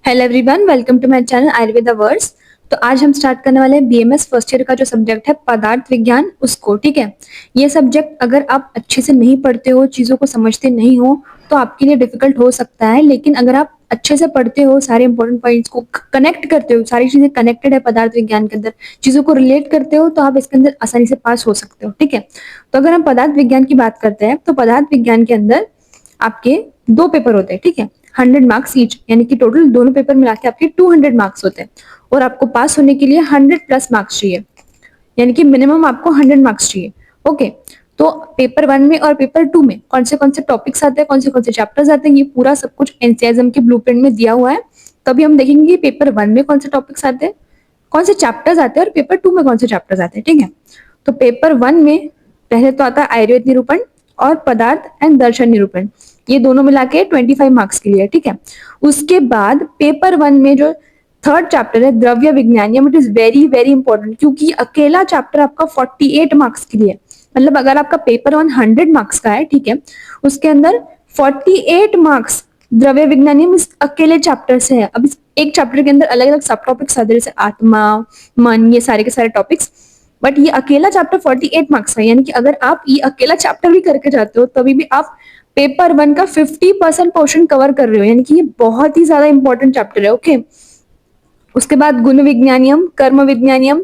Hello everyone, welcome to my channel Ayurveda verse. तो आज हम स्टार्ट करने वाले हैं बीएमएस फर्स्ट ईयर का जो सब्जेक्ट है पदार्थ विज्ञान उसको। ठीक है, ये सब्जेक्ट अगर आप अच्छे से नहीं पढ़ते हो, चीजों को समझते नहीं हो, तो आपके लिए डिफिकल्ट हो सकता है। लेकिन अगर आप अच्छे से पढ़ते हो, सारे इंपॉर्टेंट पॉइंट्स को कनेक्ट करते हो, सारी चीजें कनेक्टेड है पदार्थ विज्ञान के अंदर, चीजों को रिलेट करते हो, तो आप इसके अंदर आसानी से पास हो सकते हो। ठीक है, तो अगर हम पदार्थ विज्ञान की बात करते हैं तो पदार्थ विज्ञान के अंदर आपके दो पेपर होते हैं। ठीक है, 100 मार्क्स ईच, यानी कि टोटल दोनों पेपर मिला के आपके 200 मार्क्स होते हैं। और आपको पास होने के लिए 100+ मार्क्स चाहिए, यानी कि मिनिमम आपको 100 मार्क्स चाहिए। ओके, तो पेपर 1 में और पेपर 2 में कौन से टॉपिक्स आते हैं, कौन से चैप्टर्स आते हैं, ये पूरा सब कुछ एनसीईआरटी के ब्लूप्रिंट में दिया हुआ है। तभी हम देखेंगे पेपर 1 में कौन से टॉपिक्स आते हैं, कौन से चैप्टर्स आते हैं, और पेपर 2 में कौन से चैप्टर्स आते हैं। ठीक है, तो पेपर 1 में पहले तो आता है आयुर्वेद निरूपण और पदार्थ एंड दर्शन निरूपण, ये दोनों मिला के 25 मार्क्स के लिए। ठीक है, उसके बाद पेपर 1 में जो थर्ड चैप्टर है द्रव्य विज्ञानियम, it is very very important, क्योंकि अकेला चैप्टर आपका 48 मार्क्स के लिए, मतलब अगर आपका पेपर 100 मार्क्स का है, ठीक है, उसके अंदर 48 मार्क्स द्रव्य विज्ञानियम इस अकेले चैप्टर से है। अब इस एक चैप्टर के अंदर अलग अलग सब टॉपिक्स आते हैं, जैसे आत्मा, मन, ये सारे के सारे टॉपिक्स, बट ये अकेला चैप्टर 48 मार्क्स का है। यानी कि अगर आप ये अकेला चैप्टर भी करके जाते हो तभी भी आप पेपर 1 का 50% पोर्शन कवर कर रहे हो, यानी कि ये बहुत ही ज्यादा इंपॉर्टेंट चैप्टर है। ओके, उसके बाद गुण विज्ञानियम, कर्म विज्ञानियम,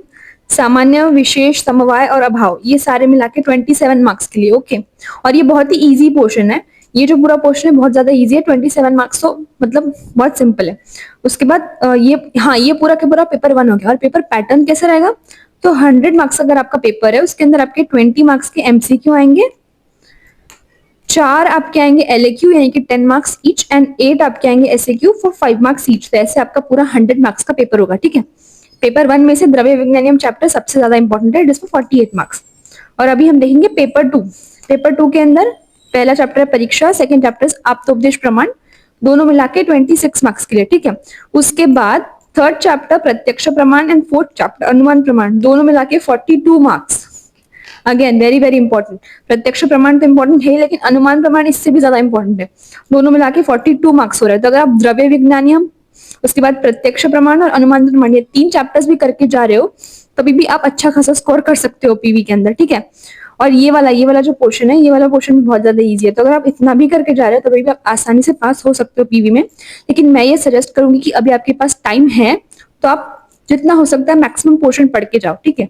सामान्य, विशेष, समवाय और अभाव, ये सारे मिला के 27 मार्क्स के लिए। ओके, और ये बहुत ही इजी पोर्शन है, ये जो पूरा पोर्शन है बहुत ज्यादा इजी है। 27 मार्क्स तो मतलब बहुत सिंपल है। उसके बाद ये पूरा का पूरा पेपर 1 हो गया। और पेपर पैटर्न कैसे रहेगा, तो 100 मार्क्स अगर आपका पेपर है, उसके अंदर आपके 20 मार्क्स के एमसीक्यू आएंगे, 4 आपके आएंगे एलएक्यू यानी कि 10 मार्क्स ईच, एंड 8 आपके आएंगे एसएक्यू फॉर 5 मार्क्स ईच। तो ऐसे आपका पूरा 100 मार्क्स का पेपर होगा। ठीक है, पेपर 1 में से द्रव्य विज्ञानियम चैप्टर सबसे ज्यादा इंपॉर्टेंट है, जिसमें 48 मार्क्स। और अभी हम देखेंगे पेपर 2। पेपर 2 के अंदर पहला चैप्टर है परीक्षा, सेकंड चैप्टर आप्तोपदेश प्रमाण, दोनों मिला के 26 मार्क्स के लिए। ठीक है, उसके बाद थर्ड चैप्टर प्रत्यक्ष प्रमाण एंड फोर्थ चैप्टर अनुमान प्रमाण, दोनों मिला के 42 marks. Again very very important, प्रत्यक्ष प्रमाण तो इंपॉर्टेंट है, लेकिन अनुमान प्रमाण इससे भी ज्यादा इंपॉर्टेंट है। दोनों मिला के 42 मार्क्स हो रहे हैं। तो अगर आप द्रव्य विज्ञानियम, उसके बाद प्रत्यक्ष प्रमाण और अनुमान प्रमाण, ये 3 चैप्टर्स भी करके जा रहे हो, तभी भी आप अच्छा खासा स्कोर कर सकते हो पीवी के अंदर। ठीक है, और ये वाला जो पोर्शन है, ये वाला पोर्शन भी बहुत ज्यादा इजी है। तो अगर आप इतना भी करके जा रहे हो, तभी भी आप आसानी से पास हो सकते हो पीवी में। लेकिन मैं ये सजेस्ट करूंगी कि अभी आपके पास टाइम है, तो आप जितना हो सकता है मैक्सिमम पोर्शन पढ़ के जाओ। ठीक है,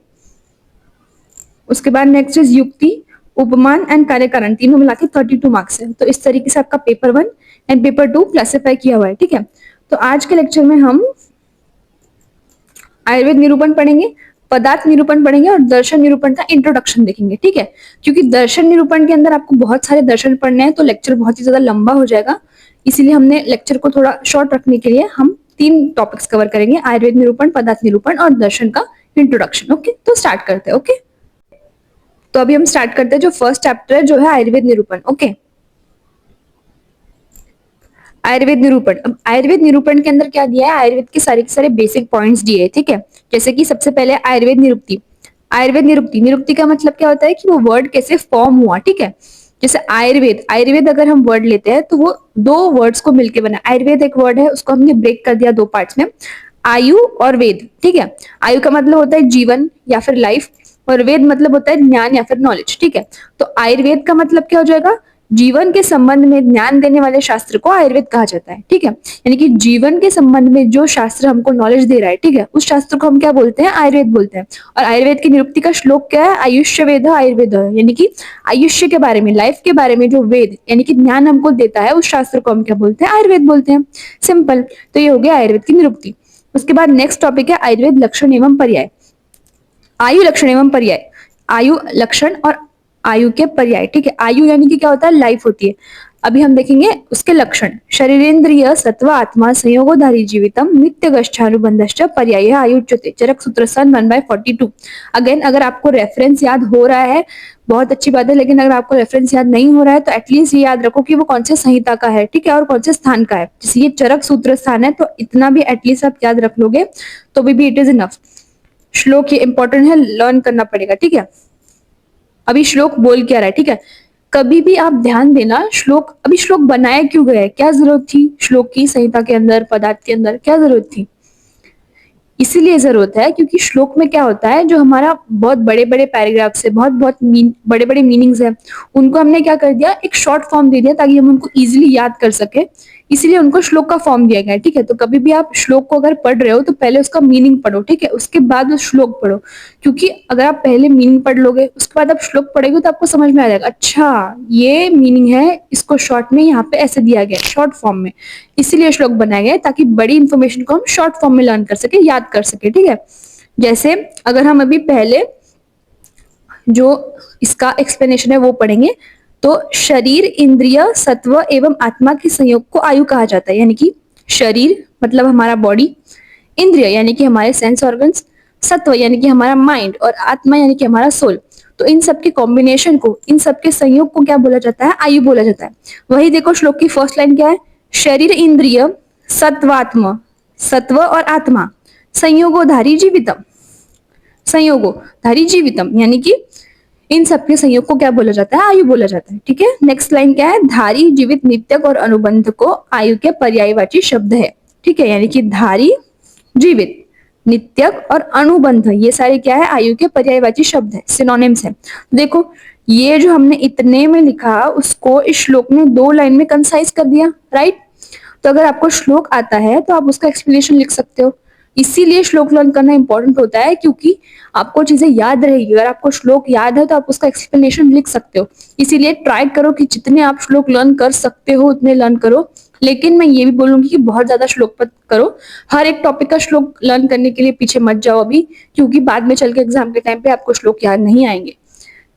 उसके बाद नेक्स्ट इज युक्ति, उपमान एंड कार्यकारण, तीनों मिला के 32 मार्क्स है। तो इस तरीके से आपका पेपर 1 एंड पेपर 2 क्लासिफाई किया हुआ है। ठीक है, तो आज के लेक्चर में हम आयुर्वेद निरूपण पढ़ेंगे, पदार्थ निरूपण पढ़ेंगे और दर्शन निरूपण का इंट्रोडक्शन देखेंगे। ठीक है, क्योंकि दर्शन निरूपण के अंदर आपको बहुत सारे दर्शन पढ़ने हैं, तो लेक्चर बहुत ही ज्यादा लंबा हो जाएगा। इसीलिए हमने लेक्चर को थोड़ा शॉर्ट रखने के लिए हम 3 टॉपिक्स कवर करेंगे, आयुर्वेद निरूपण, पदार्थ निरूपण और दर्शन का इंट्रोडक्शन। ओके, तो स्टार्ट करते हैं। ओके, तो अभी हम स्टार्ट करते हैं जो फर्स्ट चैप्टर है, जो है आयुर्वेद निरूपण। ओके, आयुर्वेद निरूपण। अब आयुर्वेद निरूपण के अंदर क्या दिया है, आयुर्वेद के सारे बेसिक पॉइंट्स दिए हैं। ठीक है, जैसे कि सबसे पहले आयुर्वेद निरुक्ति। आयुर्वेद निरुक्ति, निरुक्ति का मतलब क्या होता है कि वो वर्ड कैसे फॉर्म हुआ। ठीक है, जैसे आयुर्वेद, आयुर्वेद अगर हम वर्ड लेते हैं तो वो 2 वर्ड्स को मिलकर बना। आयुर्वेद एक वर्ड है, उसको हमने ब्रेक कर दिया 2 पार्ट्स में, आयु और वेद। ठीक है, आयु का मतलब होता है जीवन या फिर लाइफ, और वेद मतलब होता है ज्ञान या फिर नॉलेज। ठीक है, तो आयुर्वेद का मतलब क्या हो जाएगा, जीवन के संबंध में ज्ञान देने वाले शास्त्र को आयुर्वेद कहा जाता है। ठीक है, यानी कि जीवन के संबंध में जो शास्त्र हमको नॉलेज दे रहा है, ठीक है, उस शास्त्र को हम क्या बोलते हैं, आयुर्वेद बोलते हैं। और आयुर्वेद की निरुक्ति का श्लोक क्या है, आयुष्य वेद आयुर्वेद, यानी कि आयुष्य के बारे में, लाइफ के बारे में जो वेद यानी कि ज्ञान हमको देता है, उस शास्त्र को हम क्या बोलते हैं, आयुर्वेद बोलते हैं। सिंपल, तो ये हो गया आयुर्वेद की निरुक्ति। उसके बाद नेक्स्ट टॉपिक है आयुर्वेद लक्षण एवं पर्याय। आयु लक्षण एवं पर्याय, आयु लक्षण और आयु के पर्याय। ठीक है, आयु यानी कि क्या होता है, लाइफ होती है। अभी हम देखेंगे उसके लक्षण, शरीरेंद्रिय सत्व आत्मा संयोगोधारी जीवितम नित्य गच्छानुबंधश्च पर्याय आयुच्यते, चरक सूत्र सन 1/42। अगेन अगर आपको रेफरेंस याद हो रहा है बहुत अच्छी बात है, लेकिन अगर आपको रेफरेंस याद नहीं हो रहा है तो एटलीस्ट ये याद रखो कि वो कौन से संहिता का है। ठीक है, और कौन से स्थान का है। जैसे ये चरक सूत्र स्थान है, तो इतना भी एटलीस्ट आप याद रख लोगे तो भी इट इज इनफ। श्लोक ये इंपॉर्टेंट है, लर्न करना पड़ेगा। ठीक है, अभी श्लोक बोल क्या रहा है, ठीक है, कभी भी आप ध्यान देना, श्लोक अभी श्लोक बनाया क्यों गया है, क्या जरूरत थी श्लोक की, संहिता के अंदर, पदार्थ के अंदर क्या जरूरत थी? इसीलिए जरूरत है क्योंकि श्लोक में क्या होता है, जो हमारा बहुत बड़े बड़े पैराग्राफ्स है, बहुत बहुत बड़े बड़े मीनिंग्स है, उनको हमने क्या कर दिया, एक शॉर्ट फॉर्म दे दिया ताकि हम उनको इजीली याद कर सके। इसीलिए उनको श्लोक का फॉर्म दिया गया है। ठीक है, तो कभी भी आप श्लोक को अगर पढ़ रहे हो तो पहले उसका मीनिंग पढ़ो, ठीक है, उसके बाद उस श्लोक पढ़ो। क्योंकि अगर आप पहले मीनिंग पढ़ लोगे उसके बाद आप श्लोक पढ़ोगे तो आपको समझ में आ जाएगा, अच्छा ये मीनिंग है, इसको शॉर्ट में यहाँ पे ऐसे दिया गया है, शॉर्ट फॉर्म में। इसीलिए श्लोक बनाया गया है ताकि बड़ी इंफॉर्मेशन को हम शॉर्ट फॉर्म में लर्न कर सके, याद कर सके। ठीक है, जैसे अगर हम अभी पहले जो इसका एक्सप्लेनेशन है वो पढ़ेंगे, तो शरीर, इंद्रिय, सत्व एवं आत्मा के संयोग को आयु कहा जाता है। यानी कि शरीर मतलब हमारा बॉडी, इंद्रिय यानी कि हमारे सेंस ऑर्गन्स, सत्व यानी कि हमारा माइंड, और आत्मा यानी कि हमारा सोल। तो इन सब के कॉम्बिनेशन को, इन सब के संयोग को क्या बोला जाता है, आयु बोला जाता है। वही देखो श्लोक की फर्स्ट लाइन क्या है, शरीर इंद्रिय सत्वात्म, सत्व और आत्मा संयोगोधारी जीवितम, संयोगोधारी जीवितम यानी कि इन सबके संयोग को क्या बोला जाता है, आयु बोला जाता है। ठीक है, नेक्स्ट लाइन क्या है, धारी, जीवित, नित्यक और अनुबंध को आयु के पर्यायवाची शब्द है। ठीक है, यानी कि धारी, जीवित, नित्यक और अनुबंध ये सारे क्या है, आयु के पर्यायवाची शब्द है, सिनोनिम्स है। देखो ये जो हमने इतने में लिखा उसको इस श्लोक में 2 लाइन में कंसाइज कर दिया, राइट। तो अगर आपको श्लोक आता है तो आप उसका एक्सप्लेनेशन लिख सकते हो। इसीलिए श्लोक लर्न करना इंपॉर्टेंट होता है, क्योंकि आपको चीजें याद रहेगी। अगर आपको श्लोक याद है तो आप उसका एक्सप्लेनेशन लिख सकते हो। इसीलिए ट्राई करो कि जितने आप श्लोक लर्न कर सकते हो उतने लर्न करो। लेकिन मैं ये भी बोलूंगी कि बहुत ज्यादा श्लोक मत करो। हर एक टॉपिक का श्लोक लर्न करने के लिए पीछे मत जाओ अभी, क्योंकि बाद में चल के एग्जाम के टाइम पे आपको श्लोक याद नहीं आएंगे।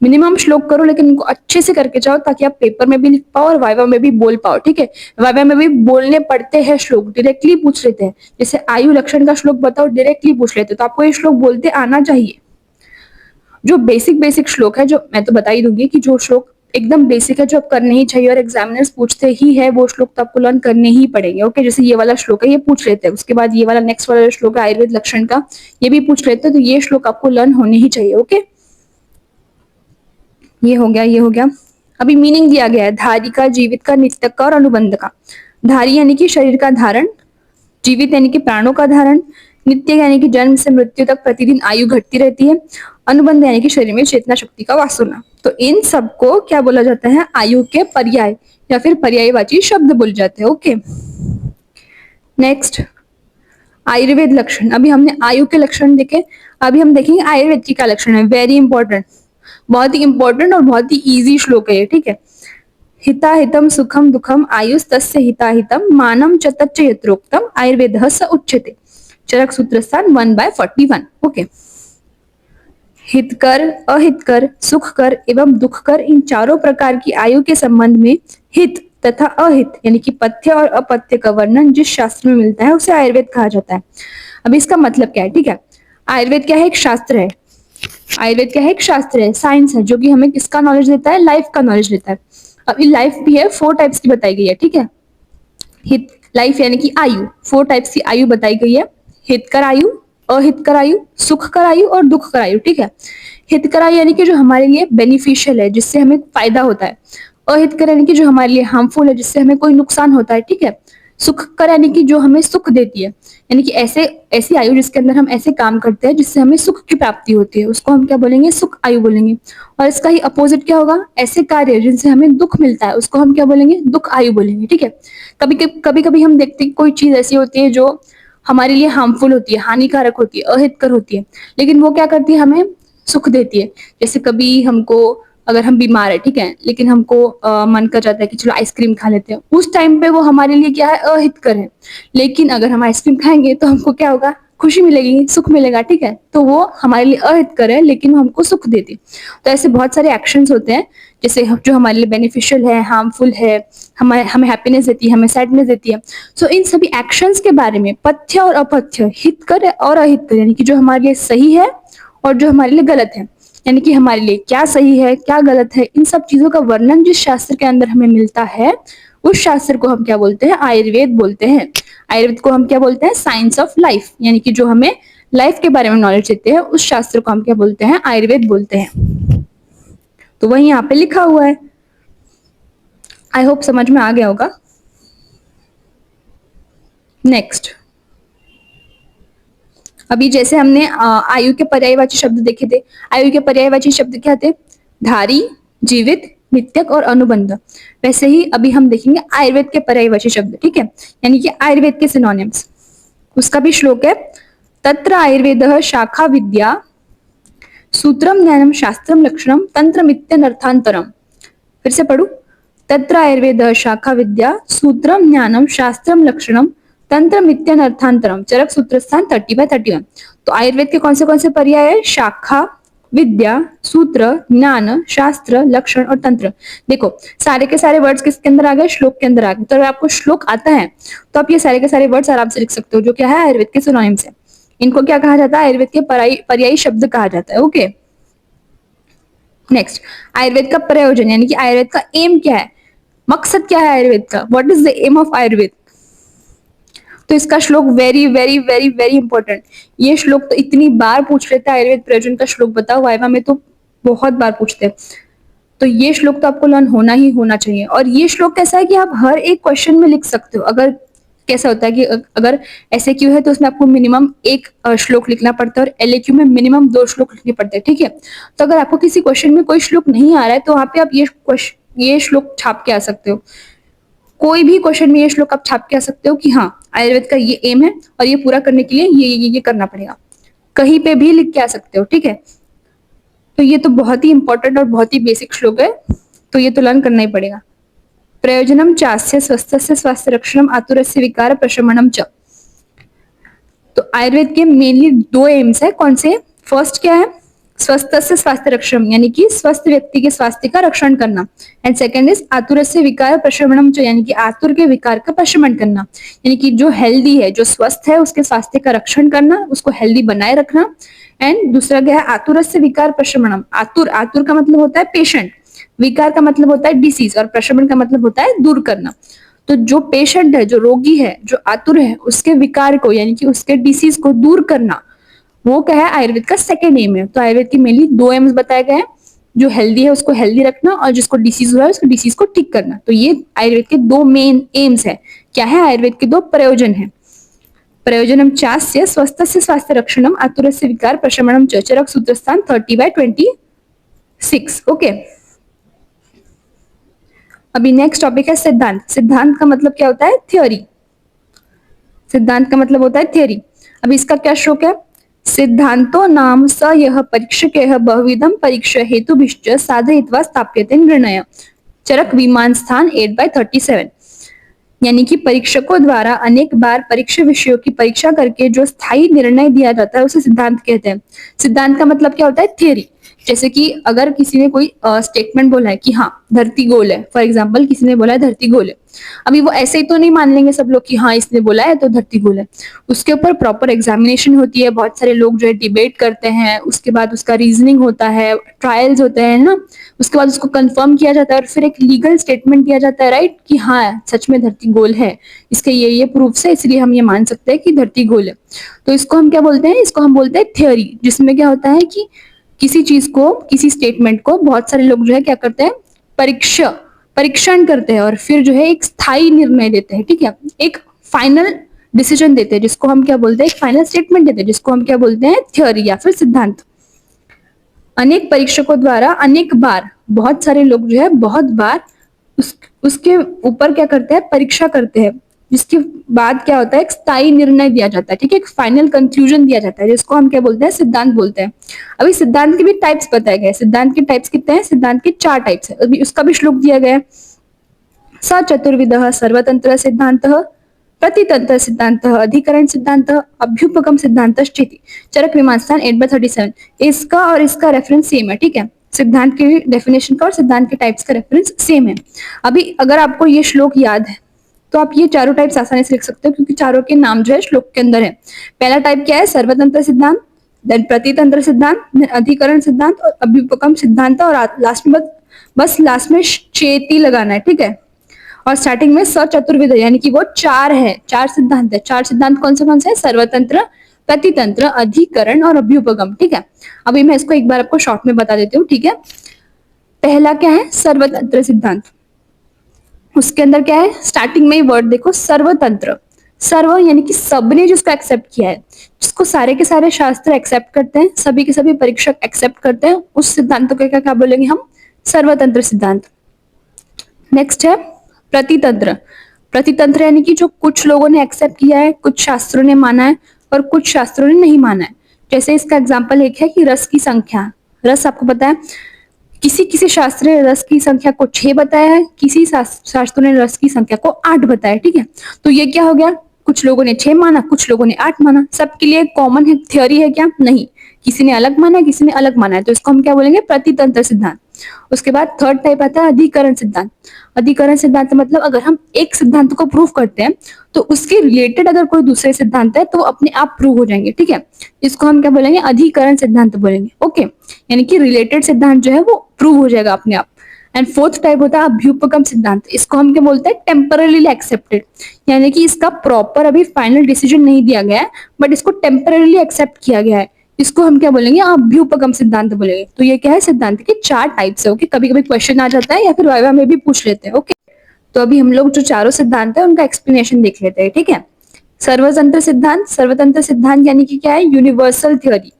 मिनिमम श्लोक करो लेकिन उनको अच्छे से करके जाओ ताकि आप पेपर में भी लिख पाओ और वाइवा में भी बोल पाओ। ठीक है, वाइवा में भी बोलने पड़ते हैं श्लोक, डायरेक्टली पूछ लेते हैं। जैसे आयु लक्षण का श्लोक बताओ, डायरेक्टली पूछ लेते, तो आपको ये श्लोक बोलते आना चाहिए। जो बेसिक बेसिक श्लोक है, जो मैं तो बता ही दूंगी कि जो श्लोक एकदम बेसिक है, जो आप करने ही चाहिए और एग्जामिनर्स पूछते ही है, वो श्लोक तो आपको लर्न करने ही पड़ेंगे। ओके, जैसे ये वाला श्लोक है ये पूछ लेते हैं, उसके बाद ये वाला नेक्स्ट वाला श्लोक है आयुर्वेद लक्षण का, ये भी पूछ लेते हैं, तो ये श्लोक आपको लर्न होने ही चाहिए। ओके, ये हो गया, ये हो गया। अभी मीनिंग दिया गया है, धारी का, जीवित का, नित्यक का और अनुबंध का। धारी यानी कि शरीर का धारण, जीवित यानी कि प्राणों का धारण, नित्य यानी कि जन्म से मृत्यु तक प्रतिदिन आयु घटती रहती है, अनुबंध यानी कि शरीर में चेतना शक्ति का वास होना। तो इन सबको क्या बोला जाता है, आयु के पर्याय या फिर पर्यायवाची शब्द बोले जाते हैं। ओके, नेक्स्ट आयुर्वेद लक्षण। अभी हमने आयु के लक्षण देखे, अभी हम देखेंगे आयुर्वेद की क्या लक्षण है। वेरी इंपॉर्टेंट, बहुत ही इंपॉर्टेंट और बहुत ही इजी श्लोक है ये। ठीक है, हिता हितम सुखम दुखम आयुष तस्य हिता हितम मानम च तच्च यत्रोक्तम आयुर्वेदः स उच्यते। चरक सूत्रस्थान 1/41। ओके, हितकर, अहितकर, सुखकर एवं दुखकर इन चारों प्रकार की आयु के संबंध में हित तथा अहित यानी कि पथ्य और अपथ्य का वर्णन जिस शास्त्र में मिलता है उसे आयुर्वेद कहा जाता है। अब इसका मतलब क्या है, ठीक है, आयुर्वेद क्या है, एक शास्त्र है। आयुर्वेद क्या है, एक शास्त्र है, साइंस है, जो कि हमें किसका नॉलेज देता है, लाइफ का नॉलेज देता है। अब ये लाइफ भी है, 4 टाइप्स की बताई गई है। ठीक है, हित लाइफ यानी कि आयु, 4 टाइप्स की आयु बताई गई है, हितकर आयु, अहितकर आयु, सुखकर आयु और दुखकर आयु। ठीक है, हितकर आयु यानी कि जो हमारे लिए बेनिफिशियल है, जिससे हमें फायदा होता है। अहितकर यानी कि जो हमारे लिए हार्मफुल है, जिससे हमें कोई नुकसान होता है। ठीक है, सुखकर यानी कि जो हमें सुख देती है, यानी कि ऐसे ऐसी आयु जिसके अंदर हम ऐसे काम करते हैं जिससे हमें सुख की प्राप्ति होती है, उसको हम क्या बोलेंगे, सुख आयु बोलेंगे। और इसका ही अपोजिट क्या होगा, ऐसे कार्य जिनसे हमें दुख मिलता है, उसको हम क्या बोलेंगे, दुख आयु बोलेंगे। ठीक है, कभी कभी हम देखते हैं कोई चीज ऐसी होती है जो हमारे लिए हार्मफुल होती है, हानिकारक होती है, अहितकर होती है, लेकिन वो क्या करती है, हमें सुख देती है। जैसे कभी हमको, अगर हम बीमार है, ठीक है, लेकिन हमको मन कर जाता है कि चलो आइसक्रीम खा लेते हैं, उस टाइम पे वो हमारे लिए क्या है, अहितकर है। लेकिन अगर हम आइसक्रीम खाएंगे तो हमको क्या होगा, खुशी मिलेगी, सुख मिलेगा। ठीक है, तो वो हमारे लिए अहितकर है लेकिन वो हमको सुख देती है। तो ऐसे बहुत सारे एक्शंस होते हैं जैसे जो हमारे लिए बेनिफिशियल है, हार्मफुल है, हमें हैप्पीनेस देती है, हमें सैडनेस देती है। सो इन सभी एक्शंस के बारे में पथ्य और अपथ्य, हितकर और अहितकर, यानी कि जो हमारे लिए सही है और जो हमारे लिए गलत है, यानी कि हमारे लिए क्या सही है क्या गलत है, इन सब चीजों का वर्णन जिस शास्त्र के अंदर हमें मिलता है उस शास्त्र को हम क्या बोलते हैं, आयुर्वेद बोलते हैं। आयुर्वेद को हम क्या बोलते हैं, साइंस ऑफ लाइफ, यानी कि जो हमें लाइफ के बारे में नॉलेज देते हैं उस शास्त्र को हम क्या बोलते हैं, आयुर्वेद बोलते हैं। तो वही यहाँ पे लिखा हुआ है। आई होप समझ में आ गया होगा। नेक्स्ट, अभी जैसे हमने आयु के पर्यायवाची शब्द देखे थे। आयु के पर्यायवाची शब्द क्या थे? धारी, जीवित, नित्यक और अनुबंध। वैसे ही अभी हम देखेंगे आयुर्वेद के पर्यायवाची शब्द, ठीक है, यानी कि आयुर्वेद के सिनोनिम्स। उसका भी श्लोक है, तत्र आयुर्वेद शाखा विद्या सूत्रम ज्ञानम शास्त्रम लक्षणम तंत्रमित्यनर्थांतरम। फिर से पढ़ू, तत्र आयुर्वेद शाखा विद्या सूत्रम ज्ञानम शास्त्रम लक्षणम तंत्रमित्यनर्थांतरम। चरक सूत्र स्थान 30/31। तो आयुर्वेद के कौन से पर्याय है? शाखा, विद्या, सूत्र, ज्ञान, शास्त्र, लक्षण और तंत्र। देखो सारे के सारे वर्ड्स किसके अंदर आ गए? श्लोक के अंदर आ गए। तो अगर आपको श्लोक आता है तो आप ये सारे के सारे वर्ड्स आराम से लिख सकते हो, जो क्या है? आयुर्वेद के सिनोनिम्स है। इनको क्या कहा जाता है? आयुर्वेद के पर्यायी शब्द कहा जाता है। ओके, नेक्स्ट, आयुर्वेद का प्रयोजन यानी कि आयुर्वेद का एम क्या है? मकसद क्या है आयुर्वेद का? What is the aim of Ayurveda? तो इसका श्लोक very very very very important. ये श्लोक तो इतनी बार पूछ लेता है, आयुर्वेद प्रयोजन का श्लोक बताओ, वाइवा में तो बहुत बार पूछते हैं। तो ये श्लोक तो आपको लर्न होना ही होना चाहिए। और ये श्लोक कैसा है कि आप हर एक क्वेश्चन में लिख सकते हो। अगर कैसा होता है कि अगर एसएक्यू है तो उसमें आपको मिनिमम एक श्लोक लिखना पड़ता है और एलएक्यू में मिनिमम 2 श्लोक लिखने पड़ते हैं, ठीक है। तो अगर आपको किसी क्वेश्चन में कोई श्लोक नहीं आ रहा है तो वहां पे आप ये श्लोक छाप के आ सकते हो। कोई भी क्वेश्चन में ये श्लोक आप छाप के आ सकते हो कि हाँ आयुर्वेद का ये एम है और ये पूरा करने के लिए ये करना पड़ेगा। कहीं पे भी लिख के आ सकते हो, ठीक है। तो ये तो बहुत ही इंपॉर्टेंट और बहुत ही बेसिक श्लोक है, तो ये तो लर्न करना ही पड़ेगा। प्रयोजनम चास्य स्वस्थस्य स्वास्थ्य रक्षणम आतुरस्य विकार प्रशमनम च। तो आयुर्वेद के मेनली 2 एम्स है। कौन से? फर्स्ट क्या है? स्वस्थस्य स्वास्थ्य रक्षण, यानी कि स्वस्थ व्यक्ति के स्वास्थ्य का रक्षण करना। एंड सेकंड इज आतुरस्य विकार प्रशमनम च, यानी कि आतुर के विकार का प्रशमन करना, यानी कि जो हेल्दी है, जो स्वस्थ है, उसके स्वास्थ्य का रक्षण करना, उसको हेल्दी बनाए रखना। एंड दूसरा क्या है? आतुरस्य विकार प्रशमनम। आतुर, आतुर का मतलब होता है पेशेंट, विकार का मतलब होता है डिसीज, और प्रशमन का मतलब होता है दूर करना। तो जो पेशेंट है, जो रोगी है, जो आतुर है, उसके विकार को यानी कि उसके डिसीज को दूर करना, वो क्या है? आयुर्वेद का सेकंड एम है। तो आयुर्वेद के मेनली 2 एम्स बताए गए हैं, जो हेल्दी है उसको हेल्दी रखना और जिसको डिसीज हुआ है उसको डिसीज को ठीक करना। तो ये आयुर्वेद के 2 मेन एम्स है। क्या है? आयुर्वेद के 2 प्रयोजन है। प्रयोजनम चास्य स्वस्थस्य स्वास्थ्य रक्षणम आतुरस्य विकार प्रशमनम च। चरक सूत्रस्थान 30/26। ओके, अभी नेक्स्ट टॉपिक है सिद्धांत। सिद्धांत का मतलब क्या होता है? थ्योरी। सिद्धांत का मतलब होता है थ्योरी। अब इसका क्या श्लोक है? सिद्धांतो नाम स यह परीक्षकः बहुविधम परीक्षा हेतुभिश्च साधयित्वा स्थाप्यते निर्णय। चरक विमान स्थान 8/37। यानी कि परीक्षकों द्वारा अनेक बार परीक्षा विषयों की परीक्षा करके जो स्थायी निर्णय दिया जाता है उसे सिद्धांत कहते हैं। सिद्धांत का मतलब क्या होता है? थ्योरी। जैसे कि अगर किसी ने कोई स्टेटमेंट बोला है कि हाँ धरती गोल है, फॉर एग्जाम्पल किसी ने बोला है धरती गोल है, अभी वो ऐसे ही तो नहीं मान लेंगे सब लोग कि हाँ इसने बोला है तो धरती गोल है। उसके ऊपर प्रॉपर एग्जामिनेशन होती है, बहुत सारे लोग जो है डिबेट करते हैं, उसके बाद उसका रीजनिंग होता है, ट्रायल्स होते हैं ना, उसके बाद उसको कंफर्म किया जाता है और फिर एक लीगल स्टेटमेंट दिया जाता है, राइट, कि हाँ सच में धरती गोल है, इसके ये प्रूफ है, इसलिए हम ये मान सकते हैं कि धरती गोल है। तो इसको हम क्या बोलते हैं? इसको हम बोलते हैं थ्योरी, जिसमें क्या होता है कि किसी चीज को, किसी स्टेटमेंट को बहुत सारे लोग जो है क्या करते हैं? परीक्षण करते हैं और फिर जो है एक स्थायी निर्णय देते हैं, ठीक है, एक फाइनल डिसीजन देते हैं, जिसको हम क्या बोलते हैं? एक फाइनल स्टेटमेंट देते हैं, जिसको हम क्या बोलते हैं? थ्योरी या फिर सिद्धांत। अनेक परीक्षकों द्वारा अनेक बार, बहुत सारे लोग जो है बहुत बार उसके ऊपर क्या करते हैं? परीक्षा करते हैं, जिसके बाद क्या होता है? एक स्थायी निर्णय दिया जाता है, ठीक है, एक फाइनल कंक्लूजन दिया जाता है, जिसको हम क्या बोलते हैं? सिद्धांत बोलते हैं। अभी सिद्धांत के भी टाइप्स बताए गए। सिद्धांत के टाइप्स कितने हैं? सिद्धांत के 4 टाइप्स है। अभी उसका भी श्लोक दिया गया है। स चतुर्विधः सर्वतंत्र सिद्धांतः प्रतितंत्र सिद्धांतः अधिकरण सिद्धांतः अभ्युपगम सिद्धांतश्चेति। चरक विमान स्थान 8/37। इसका और इसका रेफरेंस सेम है, ठीक है, सिद्धांत की डेफिनेशन का और सिद्धांत के टाइप्स का रेफरेंस सेम है। अभी अगर आपको ये श्लोक याद है तो आप ये चारों टाइप्स आसानी से लिख सकते हो, क्योंकि चारों के नाम जो है श्लोक के अंदर है। पहला टाइप क्या है? सर्वतंत्र सिद्धांत, देन प्रतितंत्र सिद्धांत, देन अधिकरण सिद्धांत और अभ्युपगम सिद्धांत, और लास्ट में बस लास्ट में चेति लगाना है, ठीक है। और स्टार्टिंग में स चतुर्विध, यानी कि वो 4 है, 4 सिद्धांत है। 4 सिद्धांत कौन से है? सर्वतंत्र, प्रतितंत्र, अधिकरण और अभ्युपगम, ठीक है। अभी मैं इसको एक बार आपको शॉर्ट में बता देती हूँ, ठीक है। पहला क्या है? सर्वतंत्र सिद्धांत। उसके अंदर क्या है, स्टार्टिंग में ही वर्ड देखो, सर्वतंत्र। सर्व यानी कि सबने जिसको एक्सेप्ट किया है, जिसको सारे के सारे शास्त्र एक्सेप्ट करते हैं, सभी के सभी परीक्षक एक्सेप्ट करते हैं, उस सिद्धांत को क्या क्या बोलेंगे हम, सर्वतंत्र सिद्धांत। नेक्स्ट है प्रतितंत्र। प्रतितंत्र यानी कि जो कुछ लोगों ने एक्सेप्ट किया है, कुछ शास्त्रों ने माना है और कुछ शास्त्रों ने नहीं माना है। जैसे इसका एग्जाम्पल एक है कि रस की संख्या। रस आपको पता है, किसी किसी शास्त्र ने रस की संख्या को 6 बताया है, किसी शास्त्रों ने रस की संख्या को 8 बताया, ठीक है। तो ये क्या हो गया, कुछ लोगों ने 6 माना, कुछ लोगों ने 8 माना, सबके लिए कॉमन है, थ्योरी है क्या, नहीं, किसी ने अलग माना है, किसी ने अलग माना है, तो इसको हम क्या बोलेंगे, प्रतितंत्र सिद्धांत। उसके बाद थर्ड टाइप आता है अधिकरण सिद्धांत। अधिकरण सिद्धांत मतलब अगर हम एक सिद्धांत को प्रूव करते हैं तो उसके रिलेटेड अगर कोई दूसरे सिद्धांत है तो वो अपने आप प्रूव हो जाएंगे, ठीक है। इसको हम क्या बोलेंगे, अधिकरण सिद्धांत बोलेंगे, ओके। यानी कि रिलेटेड सिद्धांत जो है वो प्रूव हो जाएगा अपने आप। एंड फोर्थ टाइप होता है अभ्युपगम सिद्धांत। इसको हम क्या बोलते हैं, टेम्पररीली एक्सेप्टेड, यानी कि इसका प्रॉपर अभी फाइनल डिसीजन नहीं दिया गया है, बट इसको टेम्पररीली एक्सेप्ट किया गया है। इसको हम क्या बोलेंगे, अभ्युपगम सिद्धांत बोलेंगे। तो ये क्या है, सिद्धांत के 4 टाइप्स है, ओके। कभी कभी क्वेश्चन आ जाता है या फिर वाइवा में भी पूछ लेते हैं, ओके। तो अभी हम लोग जो चारों सिद्धांत है उनका एक्सप्लेनेशन देख लेते हैं, ठीक है। सर्वतंत्र सिद्धांत। सर्वतंत्र सिद्धांत यानी कि क्या है, यूनिवर्सल थ्योरी,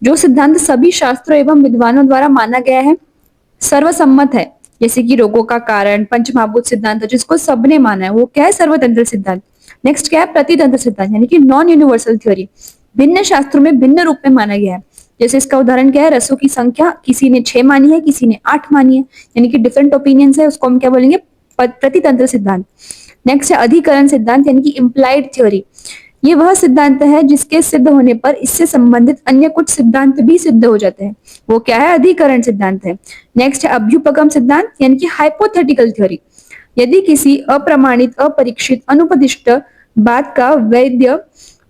जो सिद्धांत सभी शास्त्रों एवं विद्वानों द्वारा माना गया है, सर्वसम्मत है, जैसे कि रोगों का कारण, पंचमहाभूत सिद्धांत, जिसको सबने माना है, वो क्या है, सर्वतंत्र सिद्धांत। नेक्स्ट क्या है, प्रतितंत्र सिद्धांत, यानी कि नॉन यूनिवर्सल थ्योरी, भिन्न शास्त्रों में भिन्न रूप में माना गया है। जैसे इसका उदाहरण क्या है, रसों की संख्या किसी ने 6 मानी है, किसी ने 8 मानी है, यानी कि डिफरेंट ओपिनियंस है, उसको हम क्या बोलेंगे, प्रतितंत्र सिद्धांत। नेक्स्ट है अधिकरण सिद्धांत, यानी कि इम्प्लाइड थ्योरी। ये वह सिद्धांत है जिसके सिद्ध होने पर इससे संबंधित अन्य कुछ सिद्धांत भी सिद्ध हो जाते हैं, वो क्या है, अधिकरण सिद्धांत है। नेक्स्ट है अभ्युपगम सिद्धांत, यानी कि हाइपोथेटिकल थ्योरी। यदि किसी अप्रमाणित, अपरीक्षित, अनुपदिष्ट बात का वैद्य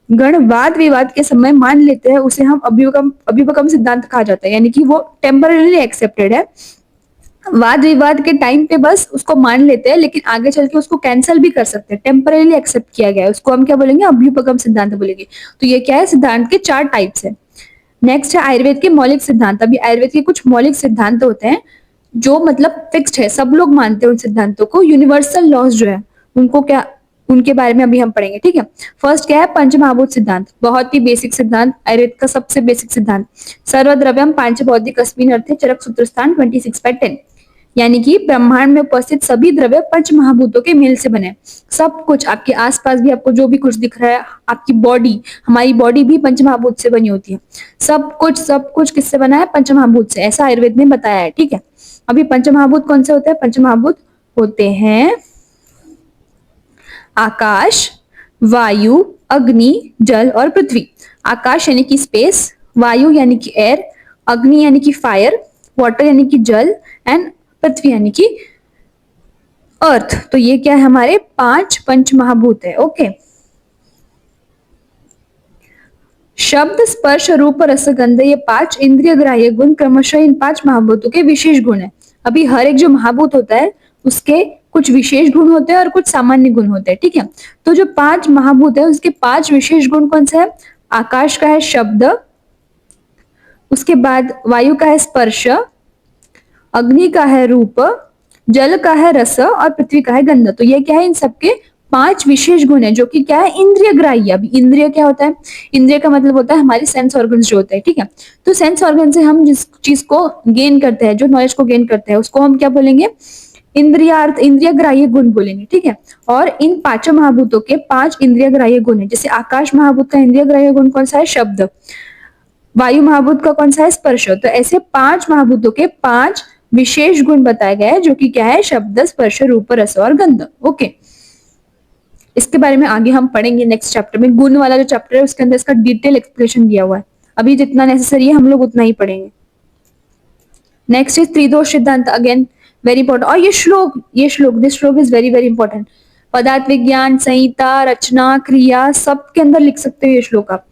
गण वाद विवाद के समय मान लेते हैं, उसे हम अभ्युपगम सिद्धांत कहा जाता है, यानी कि वो टेम्पररीली एक्सेप्टेड है। वाद विवाद के टाइम पे बस उसको मान लेते हैं, लेकिन आगे चल के उसको कैंसिल भी कर सकते हैं, टेम्पररीली एक्सेप्ट किया गया है, उसको हम क्या बोलेंगे, अभ्युपगम सिद्धांत बोलेंगे। तो ये क्या है, सिद्धांत के 4 टाइप्स है। नेक्स्ट है आयुर्वेद के मौलिक सिद्धांत। अभी आयुर्वेद के कुछ मौलिक सिद्धांत होते हैं जो मतलब फिक्स्ड है, सब लोग मानते हैं उन सिद्धांतों को, यूनिवर्सल लॉज जो है उनको क्या, उनके बारे में अभी हम पढ़ेंगे, ठीक है। फर्स्ट क्या है, पंचमहाभूत सिद्धांत, बहुत ही बेसिक सिद्धांत, आयुर्वेद का सबसे बेसिक सिद्धांत। सर्वद्रव्यम पांचभौतिक अस्मिन् अर्थे चरक सूत्रस्थान 26/10, यानी कि ब्रह्मांड में उपस्थित सभी द्रव्य पंच महाभूतों के मेल से बने। सब कुछ आपके आसपास भी आपको जो भी कुछ दिख रहा है, आपकी बॉडी, हमारी बॉडी भी पंच महाभूत से बनी होती है। सब कुछ किससे बना है, पंच महाभूत से, ऐसा आयुर्वेद ने बताया है, ठीक है। अभी पंच महाभूत कौन से होते हैं, पंच महाभूत होते हैं आकाश, वायु, अग्नि, जल और पृथ्वी। आकाश यानी कि स्पेस, वायु यानी कि एयर, अग्नि यानी कि फायर, वाटर यानी कि जल, एंड पृथ्वी यानी कि अर्थ। तो ये क्या है, हमारे 5 पंच महाभूत है, ओके। शब्द, स्पर्श, रूप, रसगंध, ये 5 इंद्रिय ग्राह्य गुण क्रमशः इन 5 महाभूतों के विशेष गुण है। अभी हर एक जो महाभूत होता है उसके कुछ विशेष गुण होते हैं और कुछ सामान्य गुण होते हैं, ठीक है। तो जो 5 महाभूत है उसके 5 विशेष गुण कौन से है, आकाश का है शब्द, उसके बाद वायु का है स्पर्श, अग्नि का है रूप, जल का है रस और पृथ्वी का है गंध। तो ये क्या है, इन सबके 5 विशेष गुण है जो कि क्या है, इंद्रिय ग्राह्य। अभी इंद्रिय क्या होता है, इंद्रिय का मतलब होता है हमारी सेंस ऑर्गन्स जो होते हैं, ठीक है। तो सेंस ऑर्गन से हम जिस चीज को गेन करते हैं, जो नॉलेज को गेन करते हैं, उसको हम क्या बोलेंगे, इंद्रियार्थ, इंद्रिय ग्राह्य गुण बोलेंगे, ठीक है। और इन 5 महाभूतों के 5 इंद्रिय ग्राह्य गुण है। जैसे आकाश महाभूत का इंद्रिय ग्राह्य गुण कौन सा है, शब्द। वायु महाभूत का कौन सा है, स्पर्श। तो ऐसे 5 महाभूतों के 5 विशेष गुण बताए गए हैं जो कि क्या है, शब्द, स्पर्श, रूप, रस और गंध, ओके। इसके बारे में आगे हम पढ़ेंगे नेक्स्ट चैप्टर में। गुण वाला जो चैप्टर है उसके अंदर इसका डिटेल एक्सप्लेनेशन दिया हुआ है, अभी जितना नेसेसरी है हम लोग उतना ही पढ़ेंगे। नेक्स्ट इज त्रिदोष सिद्धांत, अगेन वेरी इंपॉर्टेंट। और ये श्लोक दिस श्लोक इज वेरी वेरी इंपॉर्टेंट। पदार्थ विज्ञान, संहिता, रचना, क्रिया सब के अंदर लिख सकते हो ये श्लोक आप।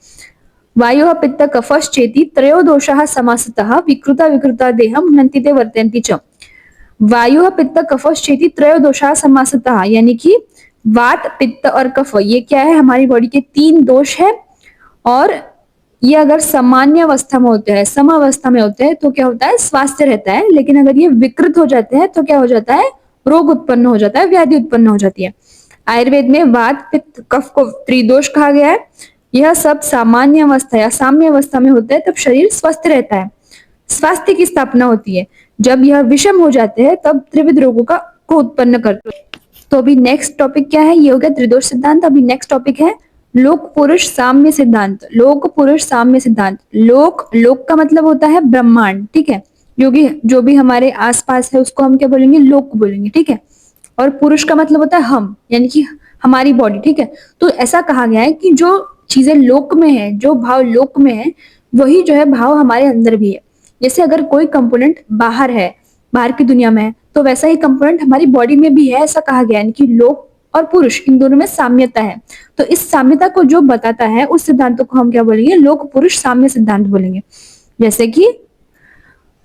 वायु पित्त कफश्चेति त्रयोदोषाः समासतः विकृता विकृता देहम हन्ति ते वर्तन्ति च। वायु पित्त कफश्चेति त्रयोदोषाः समासतः, यानी कि वात, पित्त और कफ, ये क्या है, हमारी बॉडी के 3 दोष है। और ये अगर सामान्य अवस्था में होते हैं, समावस्था में होते हैं तो क्या होता है, स्वास्थ्य रहता है। लेकिन अगर ये विकृत हो जाते हैं तो क्या हो जाता है, रोग उत्पन्न हो जाता है, व्याधि उत्पन्न हो जाती है। आयुर्वेद में वात पित्त कफ को त्रिदोष कहा गया है। यह सब सामान्य अवस्था या साम्य अवस्था में होता है तब शरीर स्वस्थ रहता है, स्वास्थ्य की स्थापना होती है। जब यह विषम हो जाते हैं तब त्रिविध रोगों को उत्पन्न करते हैं। तो अभी नेक्स्ट टॉपिक क्या है, ये हो गया त्रिदोष सिद्धांत। अभी नेक्स्ट टॉपिक है लोक पुरुष साम्य सिद्धांत। लोक पुरुष साम्य सिद्धांत। लोक का मतलब होता है ब्रह्मांड, ठीक है। जो भी हमारे आसपास है उसको हम क्या बोलेंगे, लोक बोलेंगे, ठीक है। और पुरुष का मतलब होता है हम, यानी कि हमारी बॉडी, ठीक है। तो ऐसा कहा गया है कि जो चीजें लोक में है, जो भाव लोक में है, वही जो है भाव हमारे अंदर भी है। जैसे अगर कोई कंपोनेंट बाहर है, बाहर की दुनिया में है, तो वैसा ही कंपोनेंट हमारी बॉडी में भी है, ऐसा कहा गया है कि लोक और पुरुष इन दोनों में साम्यता है। तो इस साम्यता को जो बताता है उस सिद्धांत को हम क्या बोलेंगे, लोक पुरुष साम्य सिद्धांत बोलेंगे। जैसे कि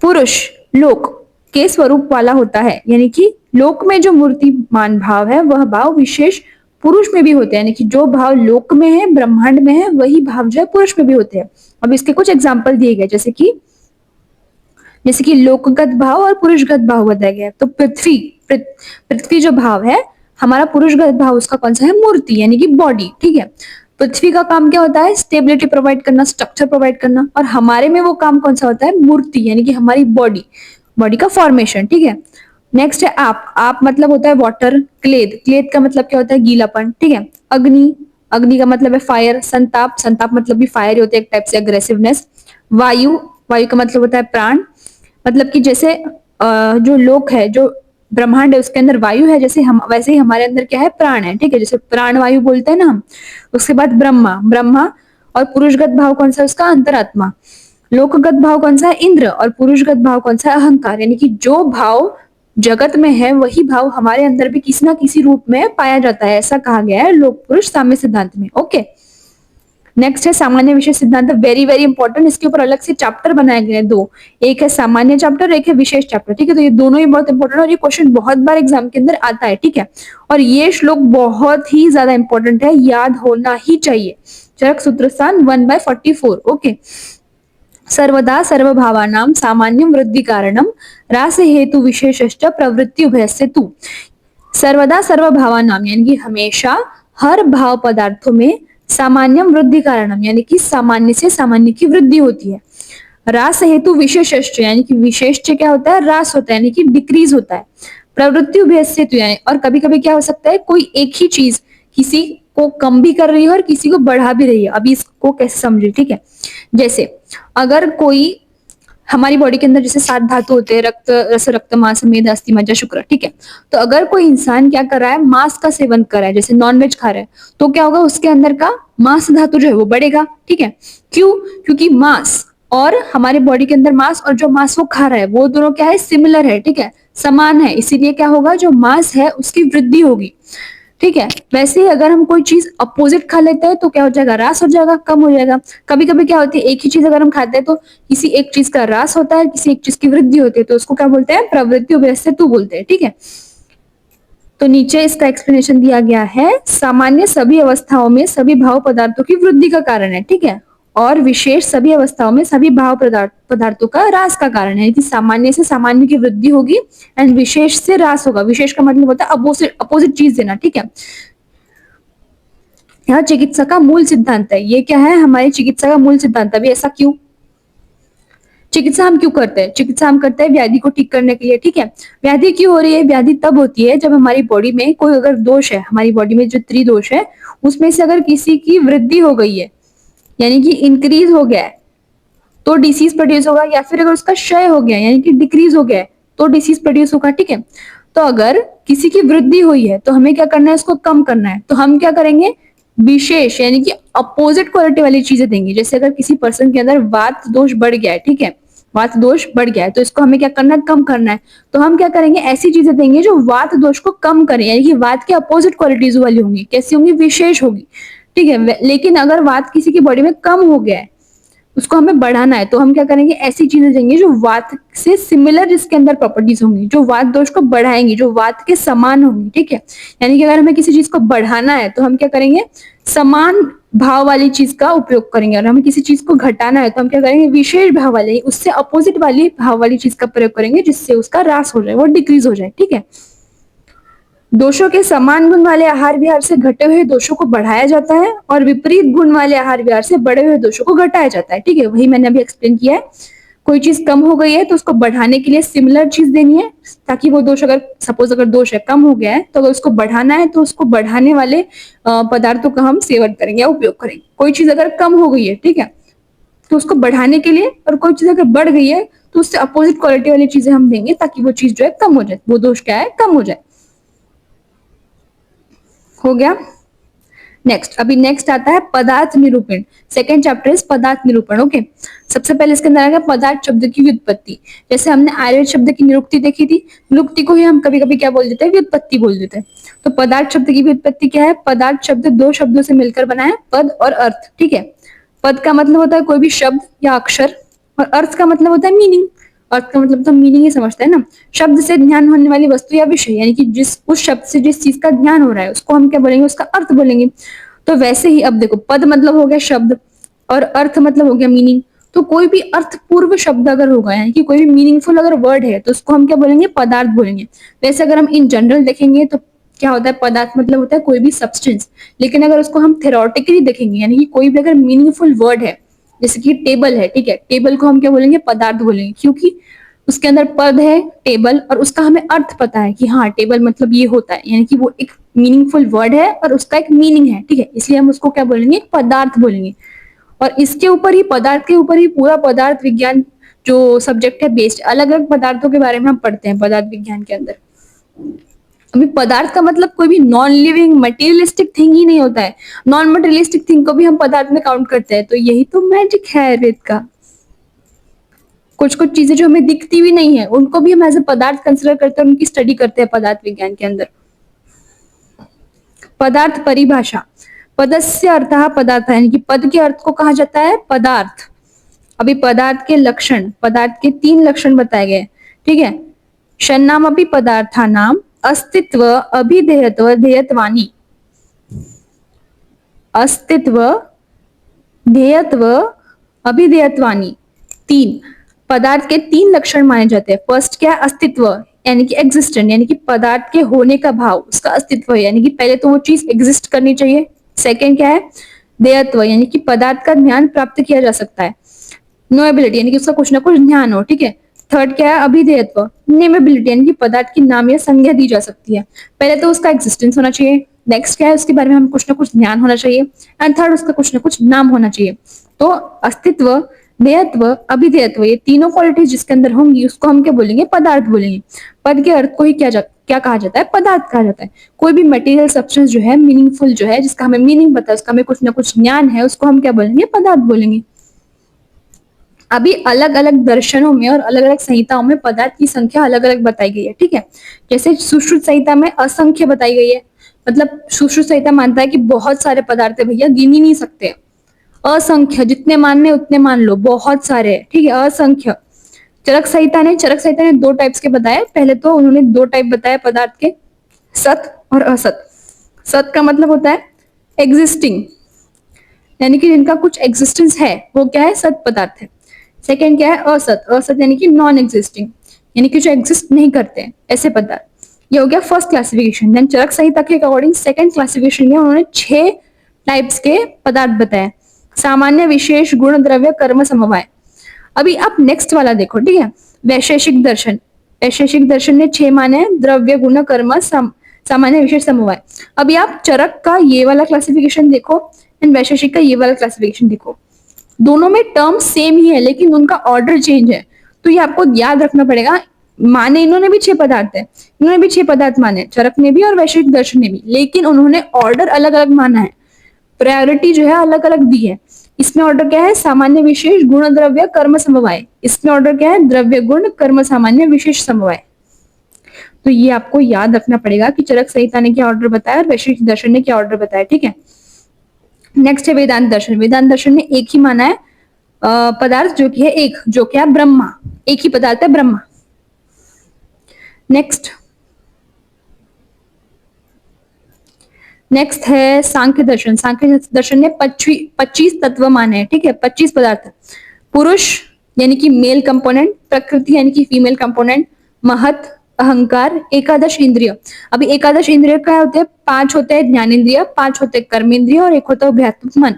पुरुष लोक के स्वरूप वाला होता है, यानी कि लोक में जो मूर्तिमान भाव है वह भाव विशेष पुरुष में भी होते हैं, यानी कि जो भाव लोक में है, ब्रह्मांड में है, वही भाव जो है पुरुष में भी होते हैं। अब इसके कुछ एग्जाम्पल दिए गए, जैसे कि लोकगत भाव और पुरुषगत भाव बताया गया है। तो पृथ्वी जो भाव है हमारा, पुरुषगत भाव उसका कौन सा है, मूर्ति, यानी कि बॉडी, ठीक है। पृथ्वी का काम क्या होता है, स्टेबिलिटी प्रोवाइड करना, स्ट्रक्चर प्रोवाइड करना, और हमारे में वो काम कौन सा होता है, मूर्ति, यानी कि हमारी बॉडी का फॉर्मेशन, ठीक है। नेक्स्ट है आप मतलब होता है वाटर। क्लेद का मतलब क्या होता है, गीलापन, ठीक है। अग्नि का मतलब है फायर। संताप मतलब भी फायर होता है, एक टाइप से अग्रेसिवनेस। वायु का मतलब होता है प्राण, मतलब कि जैसे जो लोक है, जो ब्रह्मांड है उसके अंदर वायु है, वैसे ही हमारे अंदर क्या है, प्राण है, ठीक है। जैसे प्राण वायु बोलते हैं ना हम। उसके बाद ब्रह्मा और पुरुषगत भाव कौन सा है उसका, अंतरात्मा। लोकगत भाव कौन सा है, इंद्र, और पुरुषगत भाव कौन सा है, अहंकार। यानी कि जो भाव जगत में है वही भाव हमारे अंदर भी किसी ना किसी रूप में पाया जाता है, ऐसा कहा गया है लोक पुरुष साम्य सिद्धांत में। ओके, नेक्स्ट है सामान्य विशेष सिद्धांत। वेरी वेरी इंपॉर्टेंट, इसके ऊपर अलग से चैप्टर बनाए गए हैं दो, एक है सामान्य चैप्टर, एक है विशेष चैप्टर, ठीक है। तो ये दोनों ही बहुत इंपॉर्टेंट और ये क्वेश्चन बहुत बार एग्जाम के अंदर आता है, ठीक है। और ये श्लोक बहुत ही ज्यादा इंपॉर्टेंट है, याद होना ही चाहिए। चरक सूत्रस्थान 1/44। ओके, सर्वदा सर्वभावानां सामान्यं वृद्धि कारणम रास हेतु विशेषश्च प्रवृत्ति उभयस्य तु। सर्वदा सर्वभावानां यानी कि हमेशा हर भाव पदार्थों में सामान्यम वृद्धि कारणम यानी कि सामान्य से सामान्य की वृद्धि होती है। रास हेतु विशेषश्च यानी कि विशेष्ट क्या होता है, रास होता है यानी कि डिक्रीज होता है। प्रवृत्ति उभयस्य तु यानी, और कभी कभी क्या हो सकता है, कोई एक ही चीज किसी को कम भी कर रही है और किसी को बढ़ा भी रही है। अभी इसको कैसे समझे, ठीक है। जैसे अगर कोई हमारी बॉडी के अंदर जैसे 7 धातु होते हैं, रक्त, रस, रक्त, मांस, मेद, अस्थि, मज्जा, शुक्र, ठीक है। तो अगर कोई इंसान क्या कर रहा है, मांस का सेवन कर रहा है, जैसे नॉनवेज खा रहा है, तो क्या होगा, उसके अंदर का मांस धातु जो है वो बढ़ेगा, ठीक है। क्यों, क्योंकि मांस और हमारे बॉडी के अंदर मांस और जो मांस वो खा रहा है वो दोनों क्या है, सिमिलर है, ठीक है, समान है। इसीलिए क्या होगा, जो मांस है उसकी वृद्धि होगी, ठीक है। वैसे ही अगर हम कोई चीज अपोजिट खा लेते हैं तो क्या हो जाएगा, रास हो जाएगा, कम हो जाएगा। कभी कभी क्या होती है, एक ही चीज अगर हम खाते हैं तो किसी एक चीज का रास होता है, किसी एक चीज की वृद्धि होती है, तो उसको क्या बोलते हैं, प्रवृत्ति उभयस्य तु बोलते हैं, ठीक है। तो नीचे इसका एक्सप्लेनेशन दिया गया है। सामान्य सभी अवस्थाओं में सभी भाव पदार्थों की वृद्धि का कारण है, ठीक है। और विशेष सभी अवस्थाओं में सभी भाव पदार्थों का रास का कारण है कि सामान्य से सामान्य की वृद्धि होगी एंड विशेष से रास होगा। विशेष का मतलब होता है अपोजिट चीज देना, ठीक है। यह चिकित्सा का मूल सिद्धांत है। ये क्या है, हमारी चिकित्सा का मूल सिद्धांत। अभी ऐसा क्यों, चिकित्सा हम क्यों करते हैं, चिकित्सा हम करते हैं व्याधि को ठीक करने के लिए, ठीक है। व्याधि क्यों हो रही है, व्याधि तब होती है जब हमारी बॉडी में कोई अगर दोष है, हमारी बॉडी में जो त्रिदोष है उसमें से अगर किसी की वृद्धि हो गई है, यानी कि इंक्रीज हो गया है, तो डिसीज प्रोड्यूस होगा। या फिर अगर उसका क्षय हो गया यानी कि डिक्रीज हो गया है तो डिसीज प्रोड्यूस होगा, ठीक है। तो अगर किसी की वृद्धि हुई है तो हमें क्या करना है, उसको कम करना है। तो हम क्या करेंगे, विशेष यानी कि अपोजिट क्वालिटी वाली चीजें देंगे। जैसे अगर किसी पर्सन के अंदर वात दोष बढ़ गया है, ठीक है, वात दोष बढ़ गया है, तो इसको हमें क्या करना है, कम करना है। तो हम क्या करेंगे, ऐसी चीजें देंगे जो वात दोष को कम करें, यानी कि वात के अपोजिट क्वालिटीज वाली होंगी। कैसी होंगी, विशेष होगी, ठीक है। लेकिन अगर वात किसी की बॉडी में कम हो गया है, उसको हमें बढ़ाना है, तो हम क्या करेंगे, ऐसी चीजें देंगे जो वात से सिमिलर जिसके अंदर प्रॉपर्टीज होंगी, जो वात दोष को बढ़ाएंगी, जो वात के समान होंगी, ठीक है। यानी कि अगर हमें किसी चीज को बढ़ाना है तो हम क्या करेंगे, समान भाव वाली चीज का उपयोग करेंगे। और हमें किसी चीज को घटाना है तो हम क्या करेंगे, विशेष भाव वाली, उससे अपोजिट वाली भाव वाली चीज का प्रयोग करेंगे, जिससे उसका ह्रास हो जाए, वो डिक्रीज हो जाए, ठीक है। दोषों के समान गुण वाले आहार विहार से घटे हुए दोषों को बढ़ाया जाता है और विपरीत गुण वाले आहार विहार से बढ़े हुए दोषों को घटाया जाता है। ठीक है, वही मैंने अभी एक्सप्लेन किया है। कोई चीज कम हो गई है तो उसको बढ़ाने के लिए सिमिलर चीज देनी है, ताकि वो दोष, अगर सपोज अगर दोष है कम हो गया है तो अगर उसको बढ़ाना है तो उसको बढ़ाने वाले पदार्थों का हम सेवन करेंगे या उपयोग करेंगे। कोई चीज अगर कम हो गई है, ठीक है, तो उसको बढ़ाने के लिए, और कोई चीज अगर बढ़ गई है तो उससे अपोजिट क्वालिटी वाली चीजें हम देंगे ताकि वो चीज जो है कम हो जाए, वो दोष क्या है कम हो जाए। हो गया। नेक्स्ट, अभी नेक्स्ट आता है पदार्थ निरूपण। सेकंड चैप्टर इज पदार्थ निरूपण। ओके, सबसे पहले इसके अंदर आएगा पदार्थ शब्द की व्युत्पत्ति। जैसे हमने आयुर्वेद शब्द की निरुक्ति देखी थी, निरुक्ति को ही हम कभी कभी क्या बोल देते हैं, व्युत्पत्ति बोल देते हैं। तो पदार्थ शब्द की व्युत्पत्ति क्या है? पदार्थ शब्द दो शब्दों से मिलकर बना है, पद और अर्थ। ठीक है, पद का मतलब होता है कोई भी शब्द या अक्षर, और अर्थ का मतलब होता है मीनिंग। अर्थ का मतलब तो मीनिंग ही समझते हैं ना। शब्द से ध्यान होने वाली वस्तु या विषय, यानी कि जिस उस शब्द से जिस चीज का ध्यान हो रहा है उसको हम क्या बोलेंगे, उसका अर्थ बोलेंगे। तो वैसे ही अब देखो, पद मतलब हो गया शब्द और अर्थ मतलब हो गया मीनिंग। तो कोई भी अर्थपूर्व शब्द अगर होगा, यानी कि कोई भी मीनिंगफुल अगर वर्ड है, तो उसको हम क्या बोलेंगे, पदार्थ बोलेंगे। वैसे अगर हम इन जनरल देखेंगे तो क्या होता है, पदार्थ मतलब होता है कोई भी सब्सटेंस। लेकिन अगर उसको हम थेरोटिकली देखेंगे, यानी कि कोई भी अगर मीनिंगफुल वर्ड है, जैसे कि टेबल है, ठीक है, टेबल को हम क्या बोलेंगे, पदार्थ बोलेंगे, क्योंकि उसके अंदर पद है टेबल, और उसका हमें अर्थ पता है कि हाँ टेबल मतलब ये होता है, यानी कि वो एक मीनिंगफुल वर्ड है और उसका एक मीनिंग है। ठीक है, इसलिए हम उसको क्या बोलेंगे, एक पदार्थ बोलेंगे। और इसके ऊपर ही, पदार्थ के ऊपर ही पूरा पदार्थ विज्ञान जो सब्जेक्ट है बेस्ड, अलग अलग पदार्थों के बारे में हम पढ़ते हैं पदार्थ विज्ञान के अंदर। अभी पदार्थ का मतलब कोई भी non living materialistic thing he नहीं होता है, नॉन मटेरियलिस्टिक थिंग को भी हम पदार्थ में काउंट करते हैं। तो यही तो मैजिक है आयुर्वेद का। कुछ कुछ चीजें जो हमें दिखती भी नहीं है उनको भी हम एज ए पदार्थ कंसिडर करते हैं, उनकी स्टडी करते हैं पदार्थ विज्ञान के अंदर। पदार्थ परिभाषा। पदस्य अर्थः पदार्थ, यानी कि पद के अर्थ को कहा जाता है पदार्थ। अभी पदार्थ के लक्षण, पदार्थ के 3 लक्षण बताए गए। ठीक है, षण्णाम अपि पदार्थानाम अस्तित्व अभिधेयत्व ध्येयत्वानि। अस्तित्व, ध्येयत्व, अभिधेयत्वानि, 3 पदार्थ के 3 लक्षण माने जाते हैं। फर्स्ट क्या है, अस्तित्व, यानी कि एग्जिस्टेंट, यानी कि पदार्थ के होने का भाव, उसका अस्तित्व है, यानी कि पहले तो वो चीज एग्जिस्ट करनी चाहिए। सेकंड क्या है, देयत्व, यानी कि पदार्थ का ज्ञान प्राप्त किया जा सकता है। नोएबिलिटी, यानी कि उसका कुछ ना कुछ ज्ञान हो। ठीक है, थर्ड क्या है, अभिधेयत्व, नेमेबिलिटी, यानी कि पदार्थ की नाम या संज्ञा दी जा सकती है। पहले तो उसका एग्जिस्टेंस होना चाहिए, नेक्स्ट क्या है, उसके बारे में हम कुछ ना कुछ ज्ञान होना चाहिए, एंड थर्ड उसका कुछ ना कुछ नाम होना चाहिए। तो अस्तित्व, देयत्व, अभिधेयत्व, ये तीनों क्वालिटीज जिसके अंदर होंगी उसको हम क्या बोलेंगे, पदार्थ बोलेंगे। पद के अर्थ को ही क्या कहा जाता है, पदार्थ कहा जाता है। कोई भी मटेरियल सब्सटेंस जो है, मीनिंगफुल जो है, जिसका हमें मीनिंग पता है, उसका हमें कुछ ना कुछ ज्ञान है, उसको हम क्या बोलेंगे, पदार्थ बोलेंगे। अभी अलग अलग दर्शनों में और अलग अलग संहिताओं में पदार्थ की संख्या अलग अलग बताई गई है। ठीक है, जैसे सुश्रुत संहिता में असंख्य बताई गई है, मतलब सुश्रुत संहिता मानता है कि बहुत सारे पदार्थ है भैया, गिन ही नहीं सकते। असंख्य, जितने मानने उतने मान लो, बहुत सारे। ठीक है, असंख्य। चरक संहिता ने 2 टाइप्स के बताए। पहले तो उन्होंने 2 टाइप बताए पदार्थ के, सत और असत। सत का मतलब होता है एग्जिस्टिंग, यानी कि जिनका कुछ एग्जिस्टेंस है, वो क्या है, सत पदार्थ है। सेकेंड क्या है, असत। असत यानी कि नॉन एग्जिस्टिंग, यानी कि जो एग्जिस्ट नहीं करते हैं, ऐसे पदार्थ। ये हो गया फर्स्ट क्लासिफिकेशन। देन चरक संहिता के अकॉर्डिंग सेकंड क्लासिफिकेशन में उन्होंने 6 टाइप्स के पदार्थ बताए। सामान्य, विशेष, गुण, द्रव्य, कर्म, समवाय। अभी आप नेक्स्ट वाला देखो। ठीक है, वैशेषिक दर्शन। वैशेषिक दर्शन ने 6 माने हैं, द्रव्य, गुण, कर्म, सामान्य, विशेष, समवाय। अभी आप चरक का ये वाला क्लासिफिकेशन देखो एंड वैशेषिक का ये वाला क्लासिफिकेशन देखो, दोनों में टर्म सेम ही है लेकिन उनका ऑर्डर चेंज है। तो ये आपको याद रखना पड़ेगा। माने इन्होंने भी 6 पदार्थ है, इन्होंने भी 6 पदार्थ माने, चरक ने भी और वैशेषिक दर्शन ने भी, लेकिन उन्होंने ऑर्डर अलग अलग माना है, प्रायोरिटी जो है अलग अलग दी है। इसमें ऑर्डर क्या है, सामान्य, विशेष, गुण, द्रव्य, कर्म, समवाय। इसमें ऑर्डर क्या है, द्रव्य, गुण, कर्म, सामान्य, विशेष, समवाय। तो ये आपको याद रखना पड़ेगा कि चरक संहिता ने क्या ऑर्डर बताया और वैशेषिक दर्शन ने क्या ऑर्डर बताया। ठीक है, नेक्स्ट है वेदांत दर्शन। वेदांत दर्शन ने एक ही माना है पदार्थ, जो कि है एक, जो क्या, ब्रह्मा। एक ही पदार्थ है, ब्रह्मा। नेक्स्ट है सांख्य दर्शन। सांख्य दर्शन ने 25 तत्व माने हैं। ठीक है, 25 पदार्थ। पुरुष यानी कि मेल कंपोनेंट, प्रकृति यानी कि फीमेल कंपोनेंट, महत, अहंकार, एकादश इंद्रिय। अभी एकादश इंद्रिय क्या होते हैं? 5 होते हैं ज्ञानेंद्रिय, 5 होते हैं कर्मेंद्रिय और एक होता है अध्यात्मिक मन।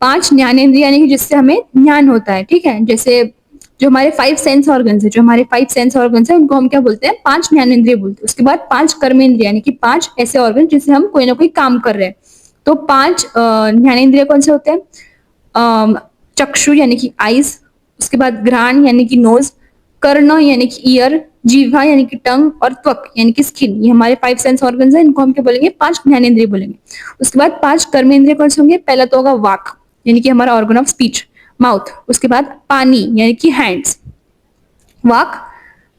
5 ज्ञानेंद्रिय यानी कि जिससे हमें ज्ञान होता है, ठीक है। जैसे जो हमारे 5 सेंस ऑर्गन्स है, जो हमारे 5 सेंस ऑर्गन्स है उनको हम क्या बोलते हैं? 5 ज्ञानेंद्रिय बोलते हैं। उसके बाद 5 कर्मेंद्रिय यानी कि 5 ऐसे ऑर्गन जिससे हम कोई ना कोई काम कर रहे हैं। तो 5 ज्ञानेंद्रिय कौन से होते हैं? चक्षु यानी कि आईज, उसके बाद घ्राण यानी कि नोज, कर्ण यानी कि ईयर, जीवा यानी कि टंग और त्वक यानी कि स्किन। ये हमारे 5 सेंस ऑर्गन्स हैं, इनको हम क्या बोलेंगे? 5 ज्ञानेंद्रिय बोलेंगे। उसके बाद 5 कर्मेंद्रिय कौन से होंगे? पहला तो होगा वाक यानी कि हमारा ऑर्गन ऑफ स्पीच, माउथ। उसके बाद पानी यानी कि हैंड्स, वाक,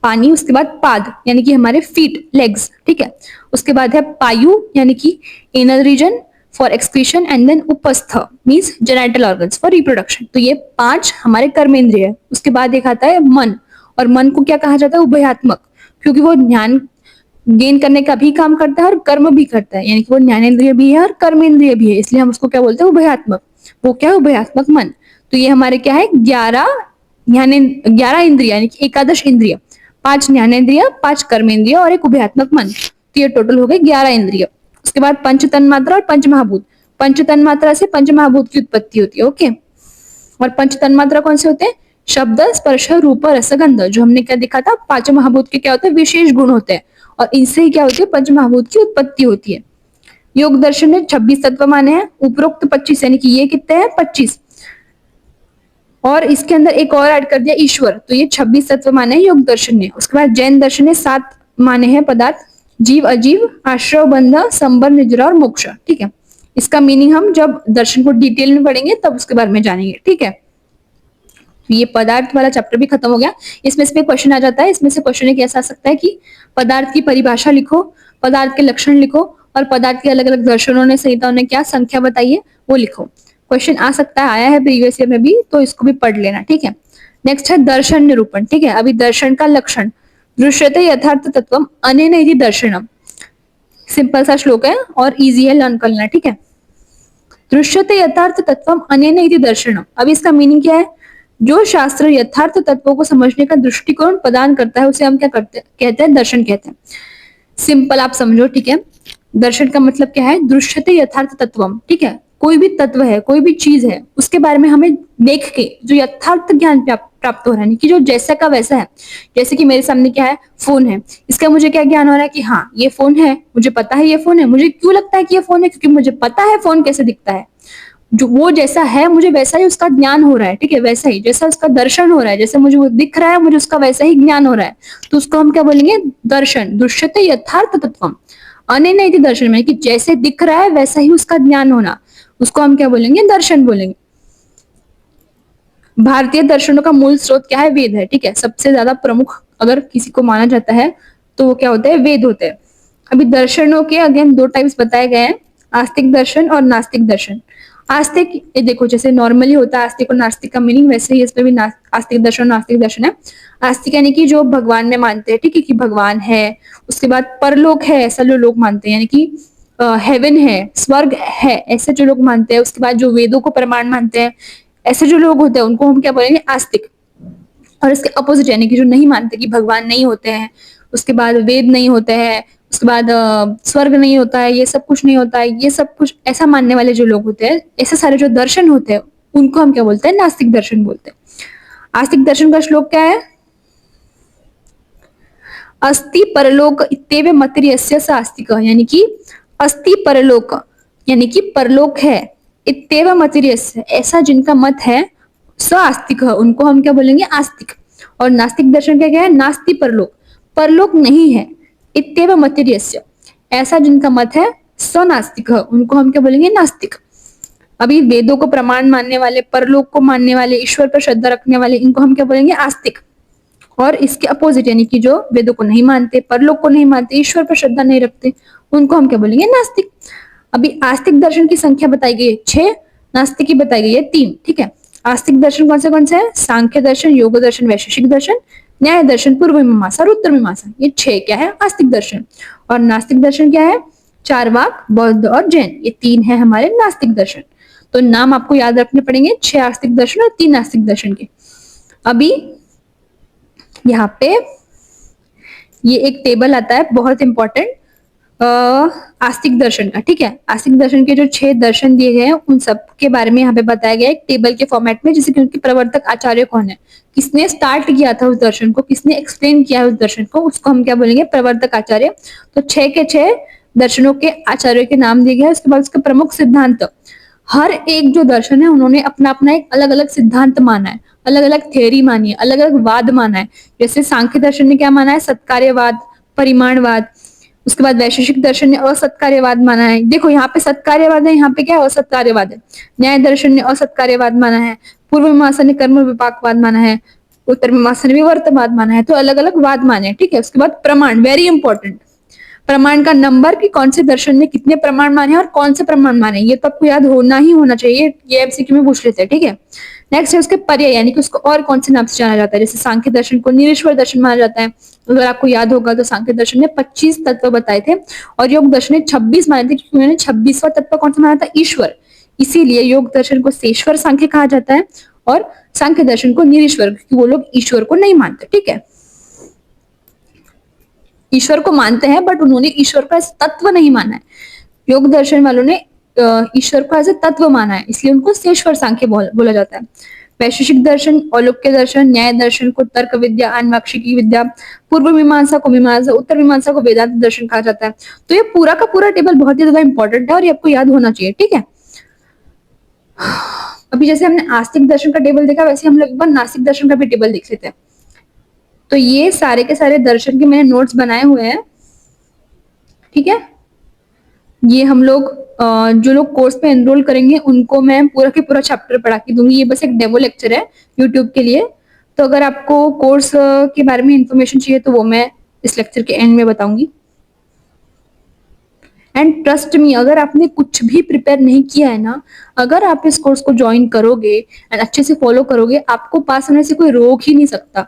पानी। उसके बाद पाद यानी कि हमारे फीट, लेग्स, ठीक है। उसके बाद है पायु यानी कि anal region for excretion, and then उपस्थ means genital organs for reproduction. तो ये 5 हमारे कर्मेंद्रिय है। उसके बाद एक आता है मन, और मन को क्या कहा जाता है? उभयात्मक, क्योंकि वो ज्ञान गेन करने का भी काम करता है और कर्म भी करता है, यानी कि वो ज्ञानेंद्रिय भी है और कर्मेंद्रिय भी है, इसलिए हम उसको क्या बोलते हैं? उभयात्मक। वो क्या है? उभयात्मक मन। तो ये हमारे क्या है? 11 इंद्रिय यानी कि एकादश इंद्रिय, 5 ज्ञानेंद्रिय, 5 कर्मेंद्रिय और एक उभयात्मक मन। तो ये टोटल हो गए 11 इंद्रिय। उसके बाद पंच तन्मात्रा और पंच महाभूत। पंच तन्मात्रा से पंच महाभूत की उत्पत्ति होती है, ओके। और पंच तन्मात्रा कौन से होते हैं? शब्द, स्पर्श, रूप, रस, गंध। जो हमने क्या देखा था? पांच महाभूत के क्या होते हैं? विशेष गुण होते हैं, और इनसे ही क्या होती है? पंच महाभूत की उत्पत्ति होती है। योग दर्शन ने 26 तत्व माने हैं, उपरोक्त 25 यानी कि ये कितने हैं? 25, और इसके अंदर एक और ऐड कर दिया ईश्वर, तो ये 26 तत्व माने हैं योग दर्शन ने। उसके बाद जैन दर्शन ने 7 माने हैं पदार्थ: जीव, अजीव, आश्रव, बंध, संबर, निद्रा और मोक्ष, ठीक है। इसका मीनिंग हम जब दर्शन को डिटेल में पढ़ेंगे तब उसके बारे में जानेंगे, ठीक है। ये पदार्थ वाला चैप्टर भी खत्म हो गया। इसमें से क्वेश्चन आ जाता है, इसमें से क्वेश्चन एक ऐसा आ सकता है कि पदार्थ की परिभाषा लिखो, पदार्थ के लक्षण लिखो, और पदार्थ के अलग अलग दर्शनों ने, संहिताओं ने क्या संख्या बताई है वो लिखो। क्वेश्चन आ सकता है, आया है प्रीवियस ईयर में भी, तो इसको भी पढ़ लेना, ठीक है। नेक्स्ट है दर्शन निरूपण, ठीक है। अभी दर्शन का लक्षण: दृश्यते यथार्थ तत्वम अनेन इति दर्शनम। सिंपल सा श्लोक है और इजी है लर्न करना, ठीक है। दृश्यते यथार्थ तत्वम अनेन इति दर्शनम। अब इसका मीनिंग क्या है? जो शास्त्र यथार्थ तत्वों को समझने का दृष्टिकोण प्रदान करता है उसे हम क्या करते हैं? कहते हैं दर्शन कहते हैं। सिंपल आप समझो, ठीक है। दर्शन का मतलब क्या है? दृश्यते यथार्थ तत्वम, ठीक है। कोई भी तत्व है, कोई भी चीज है, उसके बारे में हमें देख के जो यथार्थ ज्ञान प्राप्त हो रहा है, कि जो जैसा का वैसा है। जैसे कि मेरे सामने क्या है? फोन है। इसका मुझे क्या ज्ञान हो रहा है? कि हाँ ये फोन है, मुझे पता है ये फोन है। मुझे क्यों लगता है कि ये फोन है? क्योंकि मुझे पता है फोन कैसे दिखता है। जो वो जैसा है मुझे वैसा ही उसका ज्ञान हो रहा है, ठीक है। वैसा ही जैसा उसका दर्शन हो रहा है, जैसे मुझे वो दिख रहा है, मुझे उसका वैसा ही ज्ञान हो रहा है। तो उसको हम क्या बोलेंगे? दर्शन। दृश्यते यथार्थ तत्वम अनेन इति दर्शन, में कि जैसे दिख रहा है वैसा ही उसका ज्ञान होना, उसको हम क्या बोलेंगे? दर्शन बोलेंगे। भारतीय दर्शनों का मूल स्रोत क्या है? वेद है, ठीक है। सबसे ज्यादा प्रमुख अगर किसी को माना जाता है तो वो क्या होता है? वेद होते हैं। अभी दर्शनों के अगेन 2 टाइप्स बताए गए हैं: आस्तिक दर्शन और नास्तिक दर्शन। आस्तिक, ये देखो जैसे नॉर्मली होता है आस्तिक और नास्तिक का मीनिंग, वैसे ही इसमें भी आस्तिक दर्शन नास्तिक दर्शन है। आस्तिक यानी कि जो भगवान में मानते हैं, ठीक है, कि भगवान है। उसके बाद परलोक है, ऐसा जो लोग मानते हैं, यानी कि हेवन है, स्वर्ग है, ऐसे जो लोग मानते हैं। उसके बाद जो वेदों को प्रमाण मानते हैं, ऐसे जो लोग होते हैं उनको हम क्या बोलेंगे? आस्तिक। और इसके अपोजिट यानी कि जो नहीं मानते कि भगवान नहीं होते हैं, उसके बाद वेद नहीं होते हैं, उसके बाद स्वर्ग नहीं होता है, ये सब कुछ नहीं होता है, ये सब कुछ ऐसा मानने वाले जो लोग होते हैं, ऐसे सारे जो दर्शन होते हैं उनको हम क्या बोलते हैं? नास्तिक दर्शन बोलते हैं। आस्तिक दर्शन का श्लोक क्या है? अस्ति परलोक इत्येव मतिर्यस्य स आस्तिक, यानी कि अस्ति परलोक यानी कि परलोक है, इत्येव मतिर्यस्य ऐसा जिनका मत है, स आस्तिक उनको हम क्या बोलेंगे? आस्तिक। और नास्तिक दर्शन क्या है? नास्ति परलोक, परलोक नहीं है, इत्येव मतिर्यस्य ऐसा जिनका मत है, स नास्तिक उनको हम क्या बोलेंगे? नास्तिक। अभी वेदों को प्रमाण मानने वाले, परलोक को मानने वाले, ईश्वर पर श्रद्धा रखने वाले, इनको हम क्या बोलेंगे? आस्तिक। और इसके अपोजिट यानी कि जो वेदों को नहीं मानते, परलोक को नहीं मानते, ईश्वर पर श्रद्धा नहीं रखते, उनको हम क्या बोलेंगे? नास्तिक। अभी आस्तिक दर्शन की संख्या बताई गई है 6, नास्तिक की बताई गई है 3, ठीक है। आस्तिक दर्शन कौन से है? सांख्य दर्शन, योग दर्शन, वैशेषिक दर्शन, न्याय दर्शन, पूर्व मीमांसा और उत्तर मीमांसा। ये 6 क्या है? आस्तिक दर्शन। और नास्तिक दर्शन क्या है? चारवाक, बौद्ध और जैन, ये 3 है हमारे नास्तिक दर्शन। तो नाम आपको याद रखने पड़ेंगे, 6 आस्तिक दर्शन और 3 नास्तिक दर्शन के। अभी यहाँ पे ये एक टेबल आता है बहुत इंपॉर्टेंट आस्तिक दर्शन का, ठीक है। आस्तिक दर्शन के जो 6 दर्शन दिए गए हैं उन सब के बारे में यहाँ पे बताया गया है एक टेबल के फॉर्मेट में, जैसे कि उनके प्रवर्तक आचार्य कौन है, किसने स्टार्ट किया था उस दर्शन को, किसने एक्सप्लेन किया है उस दर्शन को, उसको हम क्या बोलेंगे, प्रवर्तक आचार्य। तो 6 के 6 दर्शनों के आचार्यों के नाम दिए गए। उसके बाद उसके प्रमुख सिद्धांत, हर एक जो दर्शन है उन्होंने अपना अपना एक अलग अलग सिद्धांत माना है, अलग अलग थ्योरी मानी है, अलग अलग वाद माना है। जैसे सांख्य दर्शन ने क्या माना है, सत्कार्यवाद, परिमाणवाद। उसके बाद वैशेषिक दर्शन ने असत्कार्यवाद माना है। देखो यहाँ पे सत्कार्यवाद है, यहाँ पे क्या है, असत्कार्यवाद है। न्याय दर्शन ने असत्कार्यवाद माना है। पूर्व मीमांसा ने कर्म विपाकवाद माना है। उत्तर मीमांसा ने विवर्तवाद माना है। तो अलग अलग वाद माने हैं, ठीक है। उसके बाद प्रमाण, वेरी इंपॉर्टेंट, प्रमाण का नंबर कि कौन से दर्शन ने कितने प्रमाण माने और कौन से प्रमाण माने, ये तो आपको याद होना ही होना चाहिए, ये एमसीक्यू में पूछ लेते हैं, ठीक है। नेक्स्ट है उसके पर्याय, यानी कि उसको और कौन से नाम से जाना जाता है। जैसे सांख्य दर्शन को निरीश्वर दर्शन माना जाता है, अगर आपको याद होगा तो सांख्य दर्शन ने 25 तत्व बताए थे और योग दर्शन ने 26 माने थे, क्योंकि उन्होंने 26वां तत्व कौन सा माना था, ईश्वर। इसीलिए योग दर्शन को सेश्वर सांख्य कहा जाता है और सांख्य दर्शन को निरीश्वर, क्योंकि वो लोग ईश्वर को नहीं मानते, ठीक है। ईश्वर को मानते हैं बट उन्होंने ईश्वर को एज तत्व नहीं माना है। योग दर्शन वालों ने ईश्वर को एज ए तत्व माना है, इसलिए उनको सेश्वर सांख्य बोला जाता है। वैशेषिक दर्शन, औलुक्य दर्शन, न्याय दर्शन को तर्क विद्या, आन्वेक्षिकी विद्या, पूर्व मीमांसा को मीमांसा, उत्तर मीमांसा को वेदांत दर्शन कहा जाता है। तो ये पूरा का पूरा टेबल बहुत ही ज्यादा इंपॉर्टेंट है और ये आपको याद होना चाहिए, ठीक है। अभी जैसे हमने आस्तिक दर्शन का टेबल देखा, वैसे हम लोग एक बार नास्तिक दर्शन का भी टेबल देख लेते हैं। तो ये सारे के सारे दर्शन के मैंने नोट्स बनाए हुए हैं, ठीक है। ये हम लोग जो लोग कोर्स पे एनरोल करेंगे उनको मैं पूरा के पूरा चैप्टर पढ़ा के दूंगी। ये बस एक डेमो लेक्चर है यूट्यूब के लिए। तो अगर आपको कोर्स के बारे में इंफॉर्मेशन चाहिए तो वो मैं इस लेक्चर के एंड में बताऊंगी। एंड ट्रस्ट मी, अगर आपने कुछ भी प्रिपेयर नहीं किया है ना, अगर आप इस कोर्स को ज्वाइन करोगे एंड अच्छे से फॉलो करोगे, आपको पास होने से कोई रोक ही नहीं सकता,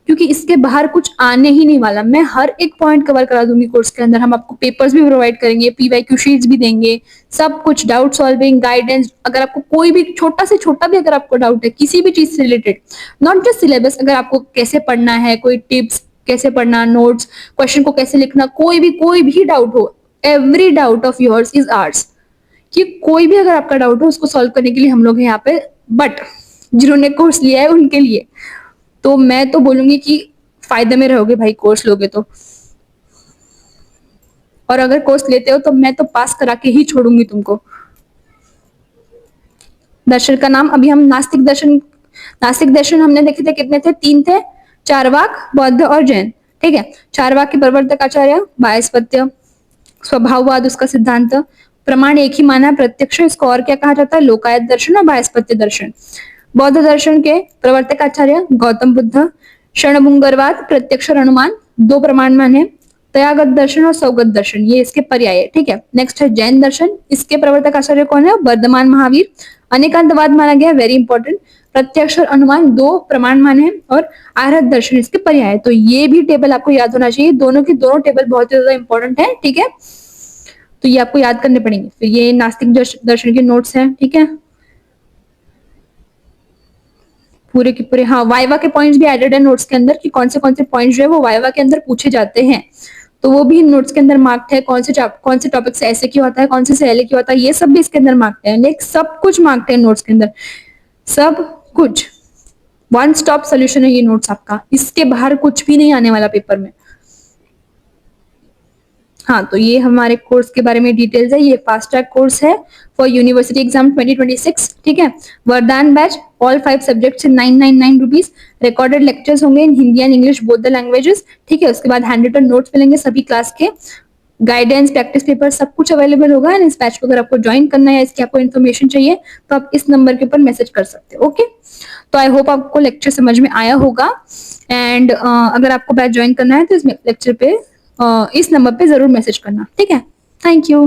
क्योंकि इसके बाहर कुछ आने ही नहीं वाला। मैं हर एक पॉइंट कवर करा दूंगी कोर्स के अंदर। हम आपको पेपर्स भी प्रोवाइड करेंगे, पीवाईक्यू शीट्स भी देंगे, सब कुछ, डाउट सॉल्विंग, गाइडेंस। अगर आपको कोई भी छोटा से छोटा भी अगर आपको डाउट है किसी भी चीज से रिलेटेड, नॉट जस्ट सिलेबस, अगर आपको कैसे पढ़ना है, कोई टिप्स कैसे पढ़ना, नोट्स, क्वेश्चन को कैसे लिखना, कोई भी डाउट हो, every doubt of yours is hours. कि कोई भी अगर आपका डाउट हो उसको सॉल्व करने के लिए हम लोग हैं यहाँ पे, बट जिन्होंने कोर्स लिया है उनके लिए। तो मैं तो बोलूंगी कि फायदे में रहोगे भाई कोर्स लोगे तो। और अगर कोर्स लेते हो तो मैं तो पास करा के ही छोड़ूंगी तुमको। दर्शन का नाम अभी हम नास्तिक दर्शन हमने देखे थे, कितने थे, 3 थे, चार्वाक, बौद्ध और जैन, ठीक है। चार्वाक के प्रवर्तक आचार्य वायस्पत्य, स्वभाववाद उसका सिद्धांत, प्रमाण एक ही माना, प्रत्यक्ष, इसको और क्या कहा जाता है, लोकायत दर्शन और वायस्पत्य दर्शन। बौद्ध दर्शन के प्रवर्तक आचार्य गौतम बुद्ध, क्षणभंगुरवाद, प्रत्यक्ष और अनुमान, 2 प्रमाण माने, तयागत दर्शन और सौगत दर्शन, ये इसके पर्याय है, ठीक है। नेक्स्ट है जैन दर्शन, इसके प्रवर्तक आचार्य कौन है, वर्धमान महावीर। अनेकांतवाद माना गया, वेरी इंपॉर्टेंट, प्रत्यक्ष और अनुमान 2 प्रमाण माने हैं, और आर्हत दर्शन इसके पर्याय है। तो ये भी टेबल आपको याद होना चाहिए, दोनों की दोनों टेबल बहुत ही ज्यादा इंपॉर्टेंट है, ठीक है। तो ये आपको याद करने पड़ेंगे। फिर ये नास्तिक दर्शन के नोट्स हैं, ठीक है, पूरे के पूरे। हाँ, वाइवा के पॉइंट्स भी एडेड है नोट्स के अंदर, कि कौन से पॉइंट्स जो है वो वाइवा के अंदर पूछे जाते हैं, तो वो भी नोट्स के अंदर मार्क्ड है। कौन से टॉपिक से ऐसे क्यों होता है, कौन से एलए क्यों होता है, ये सब भी इसके अंदर मार्क्ड है। लाइक सब कुछ मार्क्ड है नोट्स के अंदर, सब कुछ। वन स्टॉप सोल्यूशन है ये नोट्स आपका, इसके बाहर कुछ भी नहीं आने वाला पेपर में। हाँ, तो ये हमारे कोर्स के बारे में डिटेल्स है। ये फास्ट ट्रैक कोर्स है फॉर यूनिवर्सिटी एग्जाम 2026, ठीक है। Vardaan batch, all 5 subjects 999 rupees. Recorded lectures होंगे in Hindi and English both the languages, ठीक है। उसके बाद हैंड रिटन नोट्स मिलेंगे सभी क्लास के, गाइडेंस, प्रैक्टिस पेपर, सब कुछ अवेलेबल होगा। इस बैच को अगर आपको ज्वाइन करना है, इसकी आपको इन्फॉर्मेशन चाहिए, तो आप इस नंबर के ऊपर मैसेज कर सकते हो, ओके। तो आई होप आपको लेक्चर समझ में आया होगा। एंड अगर आपको बैच ज्वाइन करना है तो इस लेक्चर पे इस नंबर पे जरूर मैसेज करना, ठीक है। Thank you.